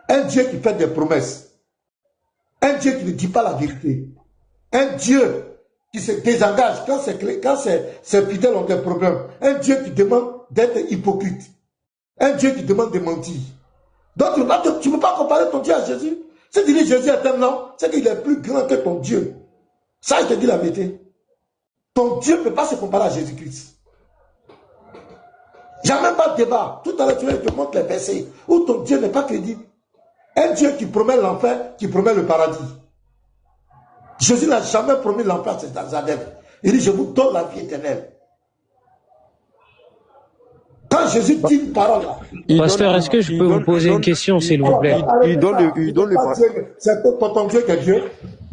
Un Dieu qui fait des promesses. Un Dieu qui ne dit pas la vérité. Un Dieu qui se désengage quand ses fidèles ont des problèmes. Un Dieu qui demande d'être hypocrite. Un Dieu qui demande de mentir. Donc tu ne peux pas comparer ton Dieu à Jésus. Si tu dis Jésus est un homme, c'est qu'il est plus grand que ton Dieu. Ça, il te dit la vérité. Ton Dieu ne peut pas se comparer à Jésus-Christ. Il n'y a même pas de débat. Tout à l'heure, tu te montres les versets où ton Dieu n'est pas crédible. Un Dieu qui promet l'enfer, qui promet le paradis. Jésus n'a jamais promis l'enfer à ses adeptes. Il dit, je vous donne la vie éternelle. Quand Jésus dit une parole là, Pasteur, est-ce que je peux vous poser une question, s'il vous plaît? Il donne le paradis. C'est ton Dieu qui est Dieu.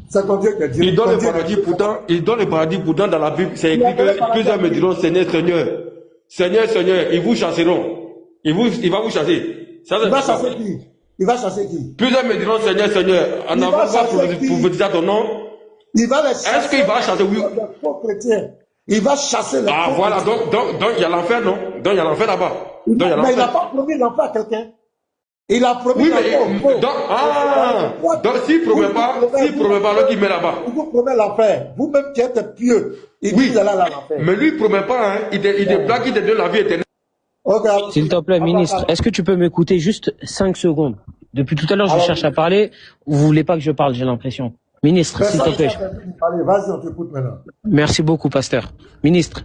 C'est ton Dieu qui est Dieu. Il donne le paradis pourtant dans la Bible. C'est écrit que plusieurs me diront, Seigneur, Seigneur. Seigneur, Seigneur, ils vous chasseront. Il va vous chasser. Il va chasser qui? Il va chasser qui? Plusieurs me diront, Seigneur, Seigneur, en avant pas pour vous dire ton nom. Il va les chasser. Est-ce qu'il va chasser, oui? Les faux chrétiens. Il va chasser les faux chrétiens. Ah voilà, donc il y a l'enfer, non? Donc il y a l'enfer là-bas. Mais il n'a pas promis l'enfer à quelqu'un. Il a promis l'enfer. Donc s'il ne promet pas, alors qu'il met là-bas. Il vous promet l'enfer. Vous-même qui êtes pieux, il dit qu'il est là l'enfer. Mais lui, il ne promet pas, hein. Il te blague, il te donne la vie éternelle. S'il te plaît, ministre, est-ce que tu peux m'écouter juste 5 secondes? Depuis tout à l'heure, je cherche à parler. Vous voulez pas que je parle, j'ai l'impression. Ministre, s'il te plaît. Allez, vas-y, on t'écoute maintenant. Merci beaucoup, pasteur. Ministre,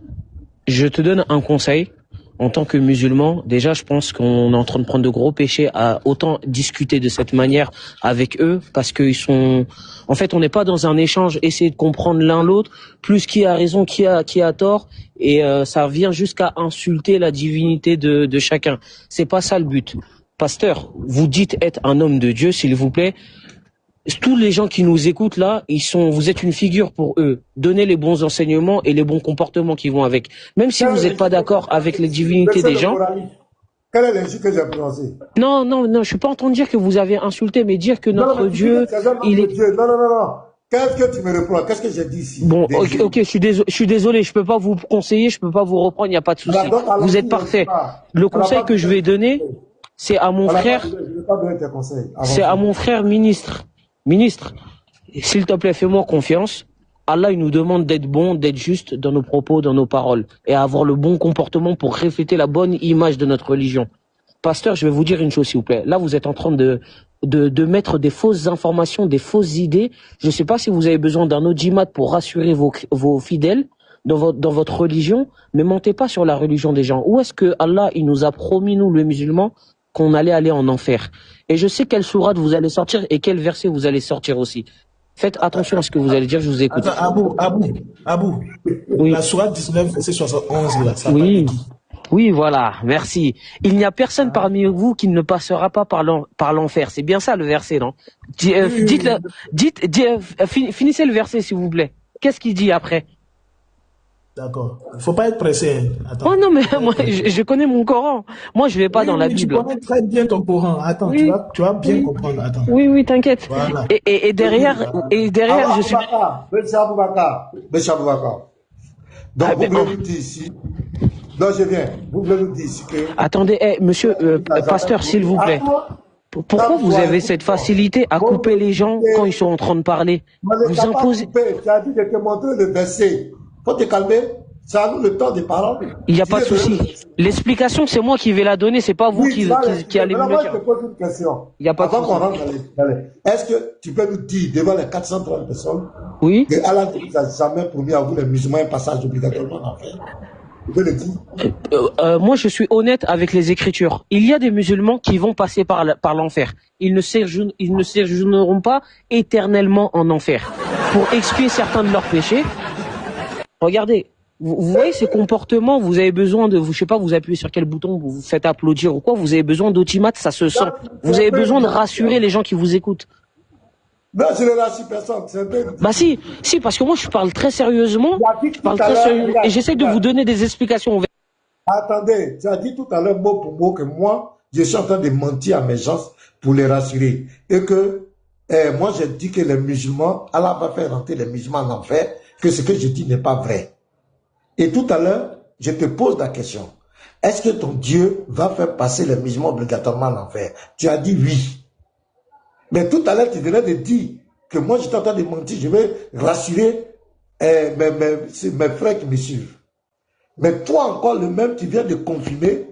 je te donne un conseil. En tant que musulman, déjà, je pense qu'on est en train de prendre de gros péchés à autant discuter de cette manière avec eux, parce qu'ils sont... En fait, on n'est pas dans un échange, essayer de comprendre l'un l'autre, plus qui a raison, qui a tort, et ça vient jusqu'à insulter la divinité de chacun. C'est pas ça le but. Pasteur, vous dites être un homme de Dieu, s'il vous plaît. Tous les gens qui nous écoutent là, vous êtes une figure pour eux. Donnez les bons enseignements et les bons comportements qui vont avec. Même si vous n'êtes pas d'accord avec les divinités des gens. Quelle est l'insulte que j'ai prononcée? Non, je suis pas en train de dire que vous avez insulté, mais dire que notre Dieu, il est... Non. Qu'est-ce que tu me reprends? Qu'est-ce que j'ai dit ici? Bon, ok, je suis désolé, je peux pas vous conseiller, je peux pas vous reprendre, il n'y a pas de souci. Vous êtes parfait. Le conseil que je vais donner, c'est à mon frère. C'est à mon frère ministre. Ministre, s'il te plaît, fais-moi confiance. Allah, il nous demande d'être bon, d'être juste dans nos propos, dans nos paroles, et avoir le bon comportement pour refléter la bonne image de notre religion. Pasteur, je vais vous dire une chose, s'il vous plaît. Là, vous êtes en train de mettre des fausses informations, des fausses idées. Je ne sais pas si vous avez besoin d'un audimat pour rassurer vos fidèles dans votre religion, mais mentez pas sur la religion des gens. Où est-ce que Allah, il nous a promis, nous, les musulmans, qu'on allait aller en enfer? Et je sais quelle sourate vous allez sortir et quel verset vous allez sortir aussi. Faites attention à ce que vous allez dire, je vous écoute. Attends, Abou. Oui. La sourate 19, verset 71, là, ça oui. Oui, voilà, merci. Il n'y a personne parmi vous qui ne passera pas par l'enfer. C'est bien ça le verset, non? Finissez le verset, s'il vous plaît. Qu'est-ce qu'il dit après? D'accord. Il ne faut pas être pressé. Attends. Oh non, mais moi, je connais mon Coran. Moi, je ne vais pas dans la Bible. Tu connais très bien ton Coran. Attends, oui. tu vas bien comprendre. Attends. Oui, t'inquiète. Voilà. Et derrière, je suis... Monsieur Aboubakar. Donc, vous voulez nous dire ici... Non, je viens. Vous voulez nous dire ici que... Attendez, monsieur, pasteur, s'il vous plaît. Pourquoi vous avez cette facilité à couper les gens quand ils sont en train de parler? Vous imposez... Tu as dit de te montrer le verset. Faut te calmer. Ça a nous le temps de parler. Il n'y a pas de souci. L'explication, c'est moi qui vais la donner, c'est pas vous qui allez me le dire. Je te pose une question. Il n'y a pas de souci. Est-ce que tu peux nous dire, devant les 430 personnes, oui, que Allah ne vous a jamais promis à vous, les musulmans, un passage obligatoirement en enfer? Tu peux le dire? Moi, je suis honnête avec les Écritures. Il y a des musulmans qui vont passer par l'enfer. Ils ne séjourneront pas éternellement en enfer. Pour expier certains de leurs péchés, regardez, vous voyez ces comportements, vous avez besoin de, je sais pas, vous appuyez sur quel bouton, vous vous faites applaudir ou quoi, vous avez besoin d'autimate, ça se sent. Vous avez besoin de rassurer les gens qui vous écoutent. Non, je ne rassure personne. Bah si, parce que moi je parle très sérieusement, et j'essaie de vous donner des explications. Attendez, tu as dit tout à l'heure mot pour mot que moi, je suis en train de mentir à mes gens pour les rassurer. Et que moi j'ai dit que les musulmans, Allah va faire rentrer les musulmans en enfer, que ce que je dis n'est pas vrai. Et tout à l'heure, je te pose la question. Est-ce que ton Dieu va faire passer les musulmans obligatoirement en enfer? Tu as dit oui. Mais tout à l'heure, tu venais de dire que moi, j'étais en train de mentir. Je vais rassurer mes frères qui me suivent. Mais toi encore, le même, tu viens de confirmer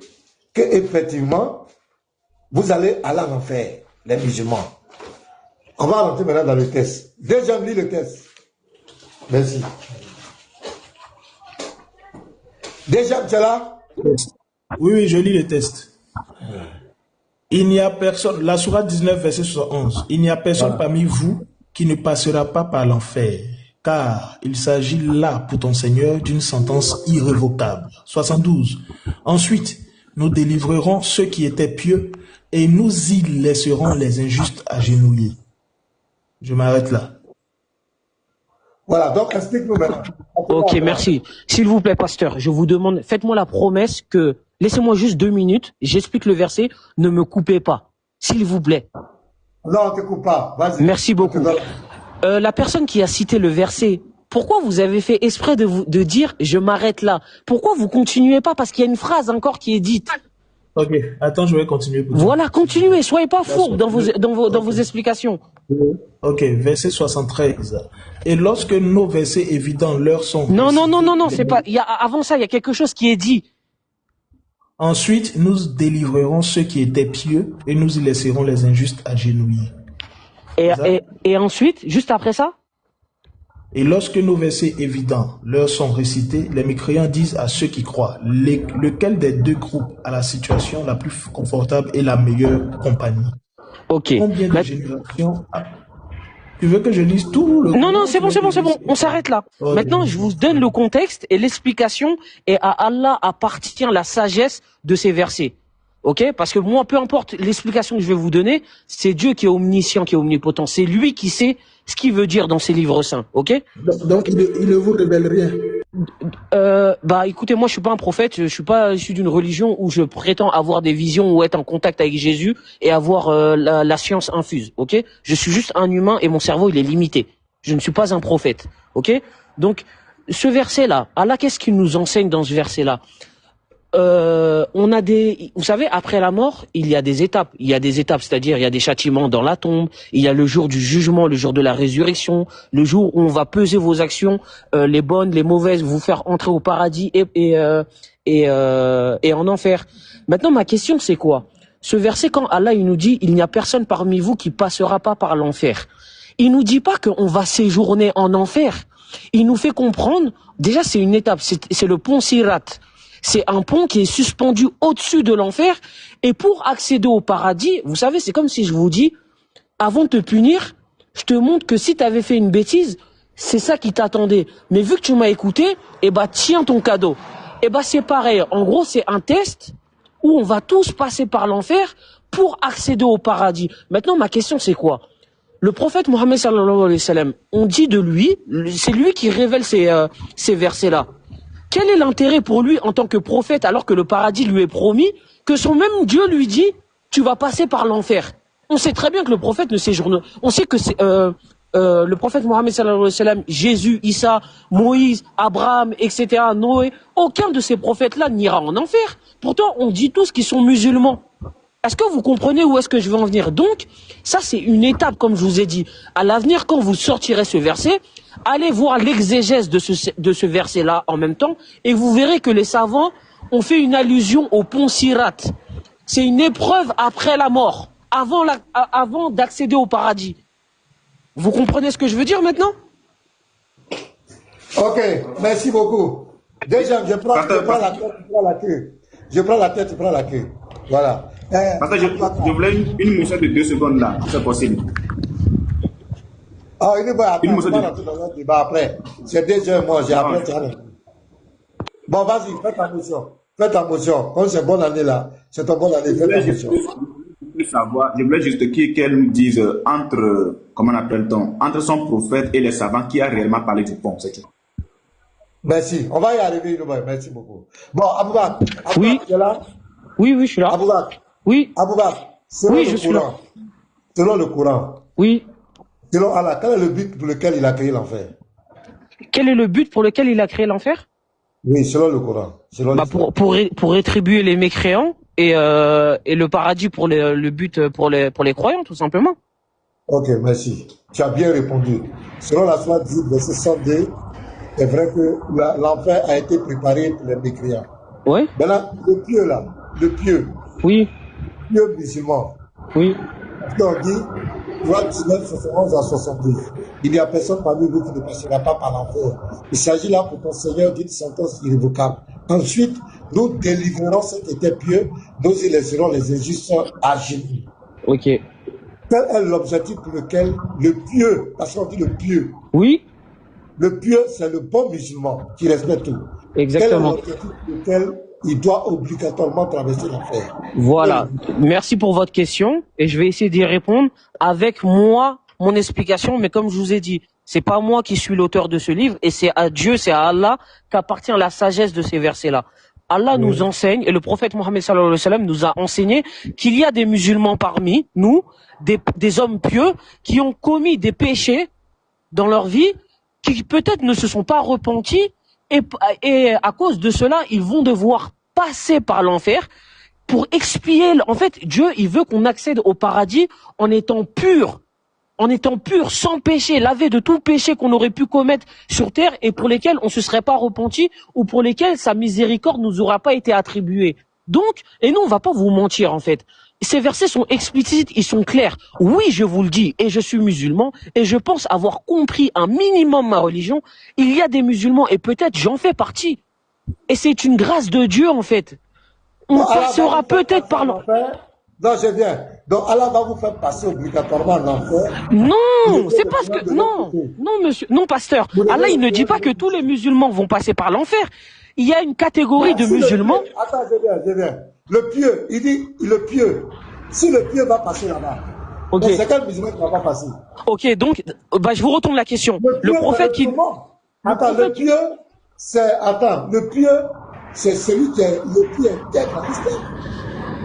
qu'effectivement, vous allez aller en enfer, les musulmans. On va rentrer maintenant dans le test. Déjà, lis le test. Merci. Déjà, tu es là? Oui, je lis le test. Il n'y a personne, la sourate 19, verset 71, il n'y a personne parmi vous qui ne passera pas par l'enfer, car il s'agit là pour ton Seigneur d'une sentence irrévocable. 72. Ensuite, nous délivrerons ceux qui étaient pieux et nous y laisserons les injustes agenouillés. Je m'arrête là. Voilà, donc explique-nous maintenant. Ok, merci. S'il vous plaît, pasteur, je vous demande, faites-moi la promesse que, laissez-moi juste 2 minutes, j'explique le verset, ne me coupez pas, s'il vous plaît. Non, on ne te coupe pas, vas-y. Merci beaucoup. La personne qui a cité le verset, pourquoi vous avez fait exprès de dire « je m'arrête là » Pourquoi vous continuez pas? Parce qu'il y a une phrase encore qui est dite. Ok, attends, je vais continuer. Voilà, continuez, soyez pas fourbe dans vos explications. Ok, verset 73. Et lorsque nos versets évidents leur sont... Non, c'est pas... Avant ça, il y a quelque chose qui est dit. Ensuite, nous délivrerons ceux qui étaient pieux et nous y laisserons les injustes agenouillés. Et ensuite, juste après ça? Et lorsque nos versets évidents leur sont récités, les mécréants disent à ceux qui croient, lequel des deux groupes a la situation la plus confortable et la meilleure compagnie? Ok. Combien de générations... Tu veux que je lise tout le... Non, c'est bon. On s'arrête là. Okay. Maintenant, je vous donne le contexte et l'explication, et à Allah appartient la sagesse de ces versets. Ok? Parce que moi, peu importe l'explication que je vais vous donner, c'est Dieu qui est omniscient, qui est omnipotent. C'est lui qui sait ce qu'il veut dire dans ses livres saints. Ok? Donc, il ne vous révèle rien. Écoutez, moi je suis pas un prophète, je suis pas issu d'une religion où je prétends avoir des visions ou être en contact avec Jésus et avoir la science infuse, ok? Je suis juste un humain et mon cerveau il est limité. Je ne suis pas un prophète, ok? Donc ce verset-là, Allah, qu'est-ce qu'il nous enseigne dans ce verset-là? Vous savez, après la mort, il y a des étapes. Il y a des étapes, c'est-à-dire il y a des châtiments dans la tombe. Il y a le jour du jugement, le jour de la résurrection, le jour où on va peser vos actions, les bonnes, les mauvaises, vous faire entrer au paradis et en enfer. Maintenant, ma question c'est quoi? Ce verset, quand Allah il nous dit, il n'y a personne parmi vous qui passera pas par l'enfer. Il nous dit pas qu'on va séjourner en enfer. Il nous fait comprendre. Déjà, c'est une étape. C'est le pont Sirat. C'est un pont qui est suspendu au-dessus de l'enfer. Et pour accéder au paradis, vous savez, c'est comme si je vous dis, avant de te punir, je te montre que si tu avais fait une bêtise, c'est ça qui t'attendait. Mais vu que tu m'as écouté, tiens ton cadeau. C'est pareil. En gros, c'est un test où on va tous passer par l'enfer pour accéder au paradis. Maintenant, ma question, c'est quoi? Le prophète Mohammed sallallahu alayhi wa sallam, on dit de lui, c'est lui qui révèle ces versets-là. Quel est l'intérêt pour lui en tant que prophète alors que le paradis lui est promis, que son même Dieu lui dit tu vas passer par l'enfer? On sait très bien que le prophète ne séjourne. On sait que c'est le prophète Mohammed sallallahu alayhi wa sallam, Jésus, Isa, Moïse, Abraham, etc., Noé, aucun de ces prophètes-là n'ira en enfer. Pourtant, on dit tous qu'ils sont musulmans. Est-ce que vous comprenez où est-ce que je veux en venir? Donc, ça c'est une étape, comme je vous ai dit. À l'avenir, quand vous sortirez ce verset, allez voir l'exégèse de ce verset-là en même temps, et vous verrez que les savants ont fait une allusion au pont Sirat. C'est une épreuve après la mort, avant d'accéder au paradis. Vous comprenez ce que je veux dire maintenant? Ok, merci beaucoup. Déjà, je prends la tête, tu prends la queue. Je prends la tête, tu prends la queue. Voilà. Parce que je voulais une motion de 2 secondes là, si c'est possible. Ah, il va attendre dans le débat après. C'est 2 heures, moi, j'ai après. Bon, vas-y, fais ta motion. Fais ta motion. Comme c'est bonne année là, c'est ton bonne année, fais ta motion. Je voulais juste qu'elle nous dise comment appelle-t-on, entre son prophète et les savants qui a réellement parlé du pont, c'est tout. Merci. On va y arriver, merci beaucoup. Bon, Aboubak, oui. Tu es là? Oui, je suis là. Aboubak. Oui. Aboubak, selon le Coran. Oui. Selon Allah, quel est le but pour lequel il a créé l'enfer? Quel est le but pour lequel il a créé l'enfer? Oui, selon le Coran. Pour rétribuer les mécréants et le paradis pour le but pour les croyants, tout simplement. Ok, merci. Tu as bien répondu. Selon la Sourate 10, verset 102, c'est vrai que l'enfer a été préparé pour les mécréants. Oui. Maintenant, le pieux. Oui. Pieux musulman. Oui. On dit, Loi 19, 71 à 72. Il n'y a personne parmi vous qui ne passera pas par l'enfer. Il s'agit là pour ton Seigneur d'une sentence irrévocable. Ensuite, nous délivrerons ceux qui étaient pieux, nous y laisserons les injustes à genoux. Ok. Tel est l'objectif pour lequel le pieux, parce qu'on dit le pieux. Oui. Le pieux, c'est le bon musulman qui respecte tout. Exactement. Quel est l'objectif pour lequel il doit obligatoirement traverser l'enfer? Voilà. Merci pour votre question et je vais essayer d'y répondre avec mon explication, mais comme je vous ai dit, c'est pas moi qui suis l'auteur de ce livre et c'est à Dieu, c'est à Allah qu'appartient la sagesse de ces versets-là. Allah nous enseigne et le prophète Mohammed sallallahu alayhi wa sallam nous a enseigné qu'il y a des musulmans parmi nous, des hommes pieux qui ont commis des péchés dans leur vie, qui peut-être ne se sont pas repentis et à cause de cela, ils vont devoir passer par l'enfer. pour expier. En fait, Dieu, il veut qu'on accède au paradis en étant pur, sans péché, lavé de tout péché qu'on aurait pu commettre sur terre et pour lesquels on se serait pas repenti ou pour lesquels sa miséricorde nous aura pas été attribuée. Donc, et nous, on va pas vous mentir, en fait. Ces versets sont explicites, ils sont clairs. Oui, je vous le dis, et je suis musulman, et je pense avoir compris un minimum ma religion. Il y a des musulmans, et peut-être j'en fais partie. Et c'est une grâce de Dieu, en fait. On passera peut-être par l'enfer. Non, je viens. Donc Allah va vous faire passer obligatoirement en enfer. Non, c'est parce que... Non, monsieur, non, pasteur. Allah, il ne dit pas que tous les musulmans vont passer par l'enfer. Il y a une catégorie de musulmans... Attends, je viens. Le pieux, il dit, le pieux. Si le pieux va passer là-bas, okay. C'est quel musulman qui ne va pas passer? Ok, donc, je vous retourne la question. Le prophète qui... Attends, le pieux, c'est... Attends, le pieux, c'est celui qui est le pieux intègre.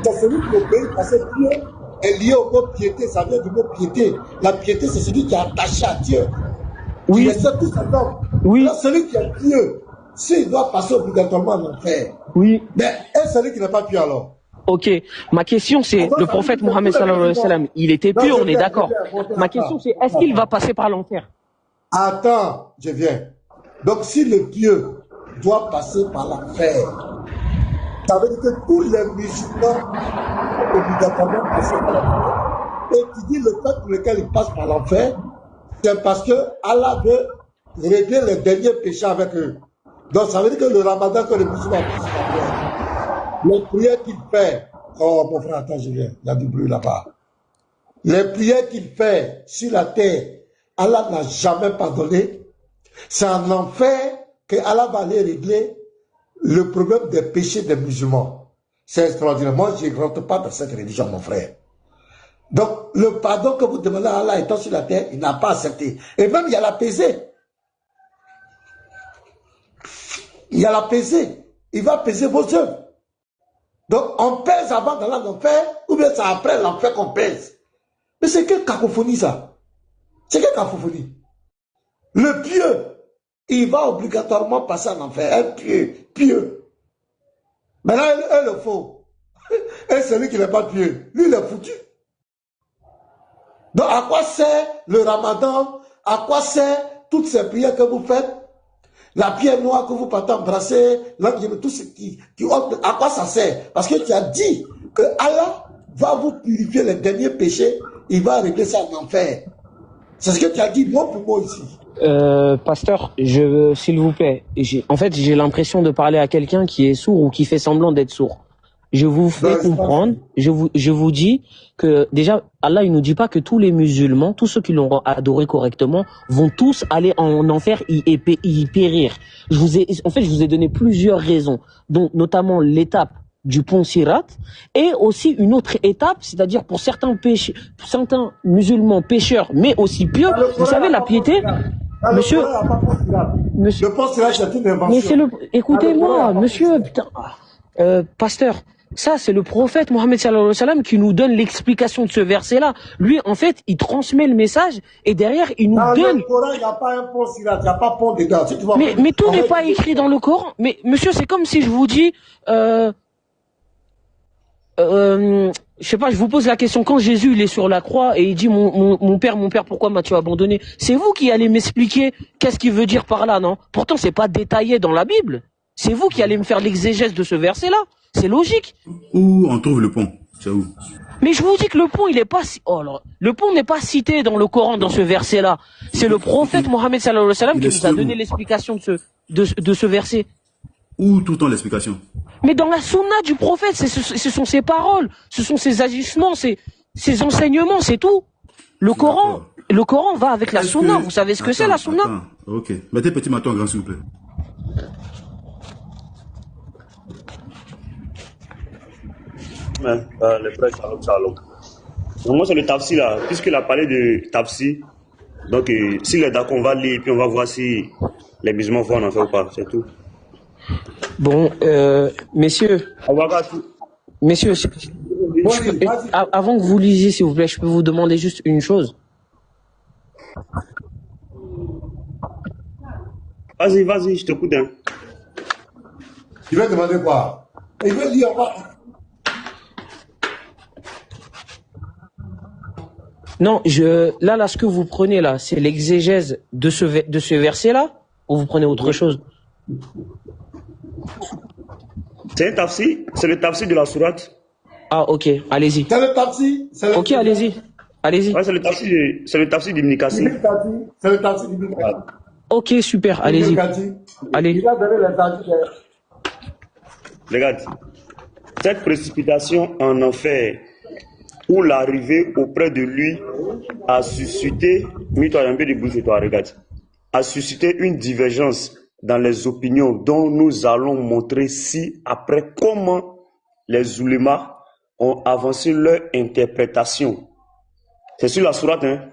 C'est celui qui obéit parce que pieux est lié au mot piété, ça vient du mot piété. La piété, c'est celui qui est attaché à Dieu. Oui. Oui. Alors, celui qui est pieux, s'il doit passer obligatoirement en enfer. Oui. Mais est-ce celui qui n'est pas pieux alors? Ok. Ma question c'est, le prophète Mohammed sallallahu alayhi wa sallam, il était pieux, on est d'accord. Ma question c'est, est-ce qu'il va passer par l'enfer? Attends, je viens. Donc si le pieux doit passer par l'enfer, ça veut dire que tous les musulmans obligatoirement passer par l'enfer. Et tu dis le fait pour lequel ils passent par l'enfer, c'est parce que Allah veut régler les derniers péchés avec eux. Donc ça veut dire que le ramadan que les musulmans passent par l'enfer, les prières qu'il fait, oh mon frère, attends, je viens, il y a du bruit là-bas. Les prières qu'il fait sur la terre, Allah n'a jamais pardonné. C'est en enfer que Allah va aller régler le problème des péchés des musulmans. C'est extraordinaire. Moi, je ne rentre pas dans cette religion, mon frère. Donc, le pardon que vous demandez à Allah étant sur la terre, il n'a pas accepté. Et même, il y a l'apaiser. Il y a l'apaiser. Il va apaiser vos œuvres. Donc, on pèse avant d'aller en enfer, ou bien c'est après l'enfer qu'on pèse. Mais c'est quelle cacophonie, ça? C'est quelle cacophonie? Le pieux, il va obligatoirement passer en enfer. Un pieux. Maintenant, il le faut. Et celui qui n'est pas pieux, lui, il est foutu. Donc, à quoi sert le ramadan? À quoi sert toutes ces prières que vous faites? La pierre noire que vous partez embrasser, tout ce à quoi ça sert? Parce que tu as dit que Allah va vous purifier les derniers péchés, il va régler ça en enfer. C'est ce que tu as dit, non pour moi ici. Pasteur, s'il vous plaît, en fait, j'ai l'impression de parler à quelqu'un qui est sourd ou qui fait semblant d'être sourd. Je vous fais comprendre, je vous dis que déjà, Allah, il nous dit pas que tous les musulmans, tous ceux qui l'ont adoré correctement, vont tous aller en enfer y périr. En fait, je vous ai donné plusieurs raisons, dont notamment l'étape du pont Sirat, et aussi une autre étape, c'est-à-dire pour certains musulmans pécheurs, mais aussi pieux, vous savez, la piété, monsieur, le pont Sirat, c'est une invention. Écoutez-moi, monsieur, putain, pasteur, ça, c'est le prophète Mohammed sallallahu alayhi wa sallam qui nous donne l'explication de ce verset-là. Lui, en fait, il transmet le message et derrière, il nous donne... Dans le Coran, il n'y a pas un pont Sirat, il n'y a pas pont dedans. Si tu vois, mais tout n'est pas écrit dans le Coran. Mais monsieur, c'est comme si je vous dis... je sais pas, je vous pose la question, quand Jésus il est sur la croix et il dit mon père, pourquoi m'as-tu abandonné? C'est vous qui allez m'expliquer qu'est-ce qu'il veut dire par là, non? Pourtant, c'est pas détaillé dans la Bible. C'est vous qui allez me faire l'exégèse de ce verset-là. C'est logique. Où on trouve le pont? C'est où? Mais je vous dis que le pont, il est pas le pont n'est pas cité dans le Coran, dans ce verset-là. C'est le prophète Mohammed sallallahu alayhi wa sallam qui nous a donné l'explication de ce verset. Où tout le temps l'explication? Mais dans la sunna du prophète, ce sont ses paroles, ce sont ses agissements, ses enseignements, c'est tout. Le Coran va avec la sunna. Vous savez ce que c'est la sunna? Ok. Mettez petit maton grand, s'il vous plaît. Les frères Shalom. Donc moi c'est le tafsir là, puisqu'il a parlé de tafsir, donc s'il est d'accord on va lire et puis on va voir si les musulmans vont en enfer ou pas, c'est tout. Bon, messieurs, avant que vous lisiez s'il vous plaît, je peux vous demander juste une chose? Vas-y, je t'écoute. Tu veux demander quoi? Il veut lire, Non, là, ce que vous prenez là, c'est l'exégèse de ce verset-là, ou vous prenez autre chose? C'est un tafsir, c'est le tafsir de la sourate. Ah, ok, allez-y. C'est le tafsir. Ok, allez-y. Allez-y. Ouais, c'est le tafsir d'Ibn Kassir. C'est le tafsir d'Ibn Kassir. Ok, super, allez-y. Allez. Il a donné les tafsirs. Regarde, cette précipitation en enfer, où l'arrivée auprès de lui a suscité, mets-toi un peu de bouche de toi, regarde, a suscité une divergence dans les opinions dont nous allons montrer ci-après comment les oulémas ont avancé leur interprétation. C'est sur la sourate, hein.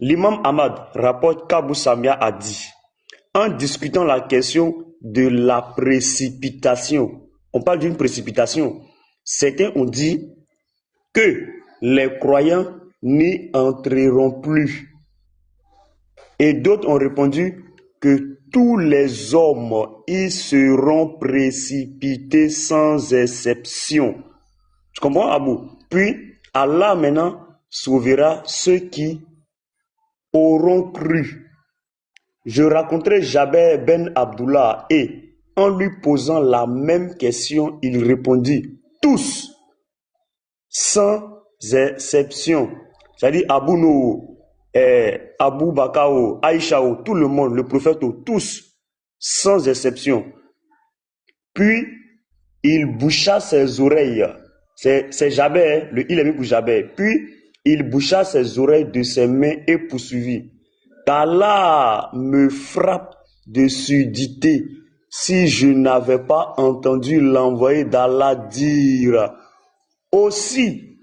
L'imam Ahmad rapporte qu'Abu Samia a dit, en discutant la question de la précipitation, on parle d'une précipitation, certains ont dit que les croyants n'y entreront plus. Et d'autres ont répondu que tous les hommes y seront précipités sans exception. Tu comprends, Abou? Puis, Allah maintenant sauvera ceux qui auront cru. Je raconterai Jabir ben Abdullah et, en lui posant la même question, il répondit, tous, sans exception. C'est-à-dire Abou Nou, Abou Bakao, Aïchao, tout le monde, le prophète, tous, sans exception. Puis, il boucha ses oreilles. C'est Jabir, il est mis pour Jabir. Puis, il boucha ses oreilles de ses mains et poursuivit. qu'Allah me frappe de surdité si je n'avais pas entendu l'envoyé d'Allah dire aussi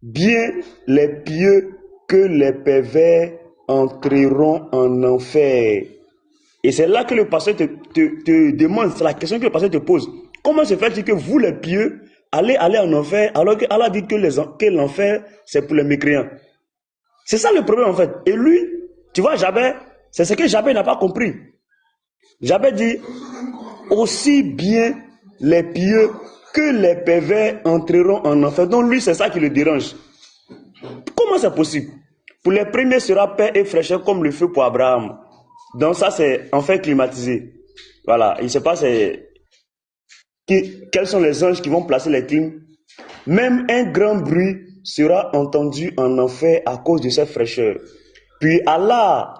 bien les pieux que les pervers entreront en enfer. Et c'est là que le pasteur te demande, c'est la question que le pasteur te pose. Comment se fait-il que vous les pieux allez en enfer alors que Allah dit que l'enfer c'est pour les mécréants? C'est ça le problème en fait. Et lui, tu vois, Jabez, c'est ce que Jabez n'a pas compris. Jabez dit aussi bien les pieux que les pervers entreront en enfer. Donc lui, c'est ça qui le dérange. Comment c'est possible? Pour les premiers sera paix et fraîcheur comme le feu pour Abraham. Donc ça, c'est enfer climatisé. Voilà, il ne sait pas quels sont les anges qui vont placer les clims. Même un grand bruit sera entendu en enfer à cause de cette fraîcheur. Puis Allah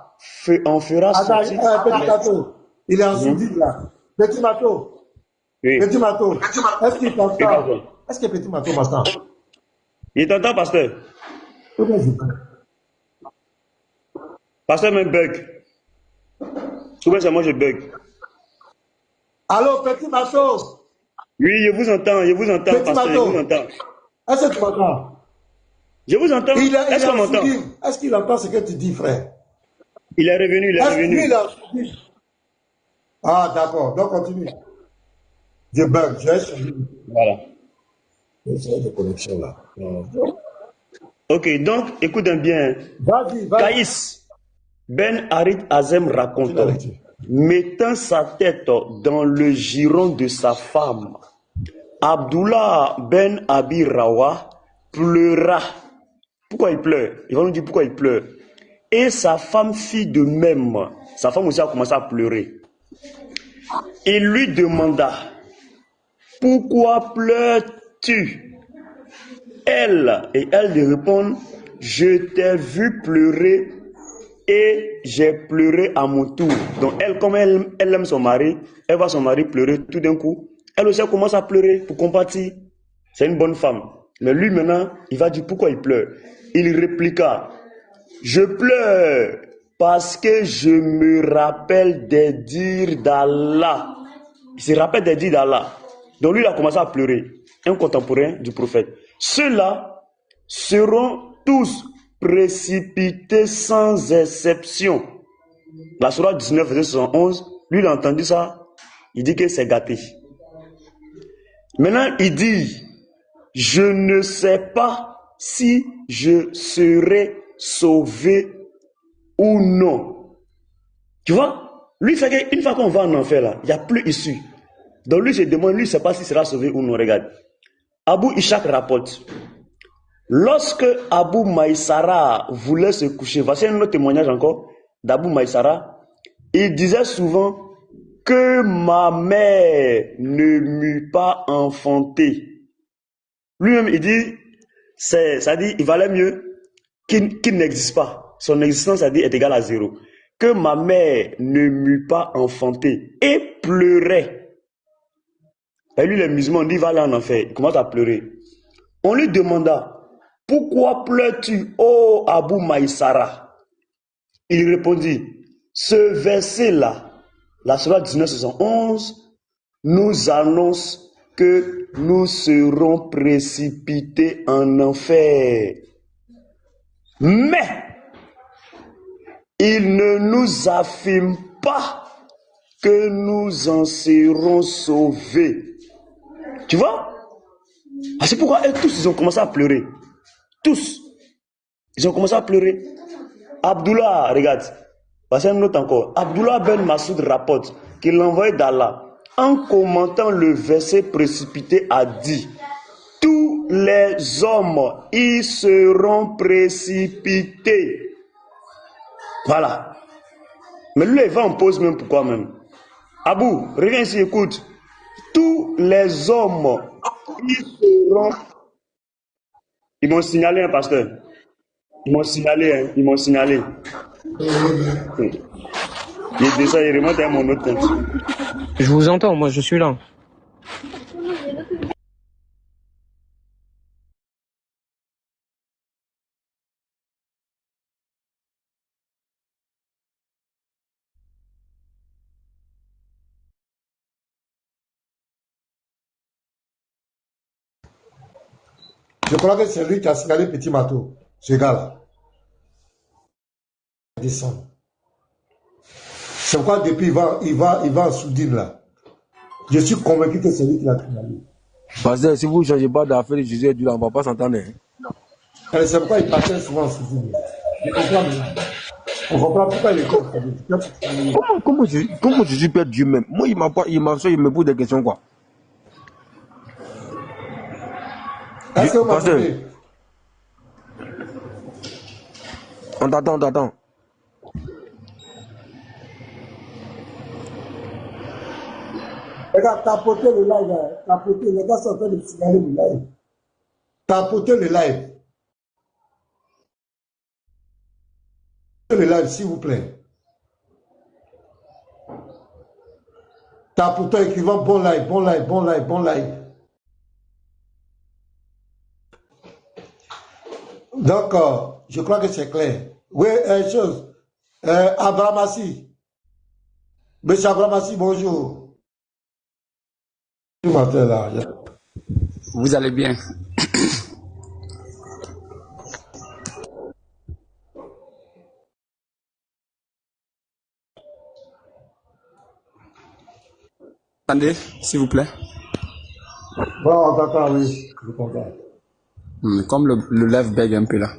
en fera sortir. Petit Mato, il est en sourdine là. Petit Mato. Oui. Petit Mato. Est-ce qu'il t'entend? Est-ce que Petit Mato m'entend? Il t'entend, pasteur? Pasteur me bug. Souvent c'est moi je bug. Allô, Petit Mato? Oui, je vous entends, Petit pasteur, Mato. je vous entends. Est-ce que tu m'entends? Je vous entends. Est-ce qu'on m'entend? Est-ce qu'il entend ce que tu dis, frère? Il est revenu, il est revenu. Ah, d'accord, donc continue. Je bug, Voilà. J'ai de connexion là. Ok, donc écoute bien. Vas-y. Caïs Ben Harit Azem raconte, mettant sa tête dans le giron de sa femme, Abdullah Ben Abi Rawa pleura. Pourquoi il pleure? Il va nous dire pourquoi il pleure. Et sa femme fit de même. Sa femme aussi a commencé à pleurer. Il lui demanda, pourquoi pleures-tu? Elle lui répond, je t'ai vu pleurer et j'ai pleuré à mon tour. Donc elle, comme elle aime son mari, elle voit son mari pleurer tout d'un coup. Elle aussi commence à pleurer pour compatir. C'est une bonne femme. Mais lui maintenant, il va dire pourquoi il pleure. Il répliqua, je pleure parce que je me rappelle des dires d'Allah. Il se rappelle des dires d'Allah. Donc lui, il a commencé à pleurer. Un contemporain du prophète. Ceux-là seront tous précipités sans exception. La sourate 19, verset 71, lui, il a entendu ça. Il dit que c'est gâté. Maintenant, il dit, je ne sais pas si je serai sauvé ou non. Tu vois? Lui, fait qu'une fois qu'on va en enfer, là, il n'y a plus issue. Donc lui, je demande, lui, il ne sait pas s'il sera sauvé ou non. Regarde. Abu Ishaq rapporte Lorsque Abou Maïsara voulait se coucher, voici un autre témoignage encore d'Abou Maïsara, il disait souvent que ma mère ne m'eût pas enfanté. Lui-même, il dit, ça dit, il valait mieux qu'il n'existe pas. Son existence, ça dit, est égale à 0. Que ma mère ne m'eût pas enfanté et pleurait. Et lui, les musulmans, on dit, va aller en enfer. Il commence à pleurer. On lui demanda, pourquoi pleures-tu, ô Abou Maïsara? Il répondit, ce verset-là, la Sourate 1971, nous annonce que nous serons précipités en enfer. Mais, il ne nous affirme pas que nous en serons sauvés. Tu vois? C'est pourquoi eux tous, ils ont commencé à pleurer. Tous. Ils ont commencé à pleurer. Abdullah, regarde. Voici un autre encore. Abdullah Ben Massoud rapporte qu'il l'envoyait d'Allah. En commentant le verset précipité, a dit, tous les hommes y seront précipités. Voilà. Mais lui, il va en pause même pourquoi même. Abou, reviens ici, écoute. Tous les hommes y seront. Ils m'ont signalé, hein, pasteur. Ils m'ont signalé, hein. Ils m'ont signalé. Il descend, il remonte à mon autre compte. Je vous entends, moi je suis là. Je crois que c'est lui qui a signalé Petit Matou, ce gars-là. Il descend. C'est pourquoi depuis il va en Soudine là. Je suis convaincu que c'est lui qui l'a signalé. Pasteur, si vous ne changez pas d'affaire, Jésus est Dieu, on ne va pas s'entendre. C'est pourquoi il passait souvent en Soudine. On comprend pourquoi il est comme ça. Comment Jésus peut être Dieu même? Moi, il me pose des questions quoi. Est-ce que vous Pasteur, m'entendez? on t'attend. Regarde, tapotez le live, hein. Tapotez, les gars sont en train de signaler le live. Tapotez le live. Le live, s'il vous plaît. Tapotez, écrivant bon live. Donc, je crois que c'est clair. Oui, chose. Abramassi. Monsieur Abramassi, bonjour. Vous allez bien? Attendez, s'il vous plaît. Bon, on t'entend, oui. Je comprends. Comme le live bug un peu là.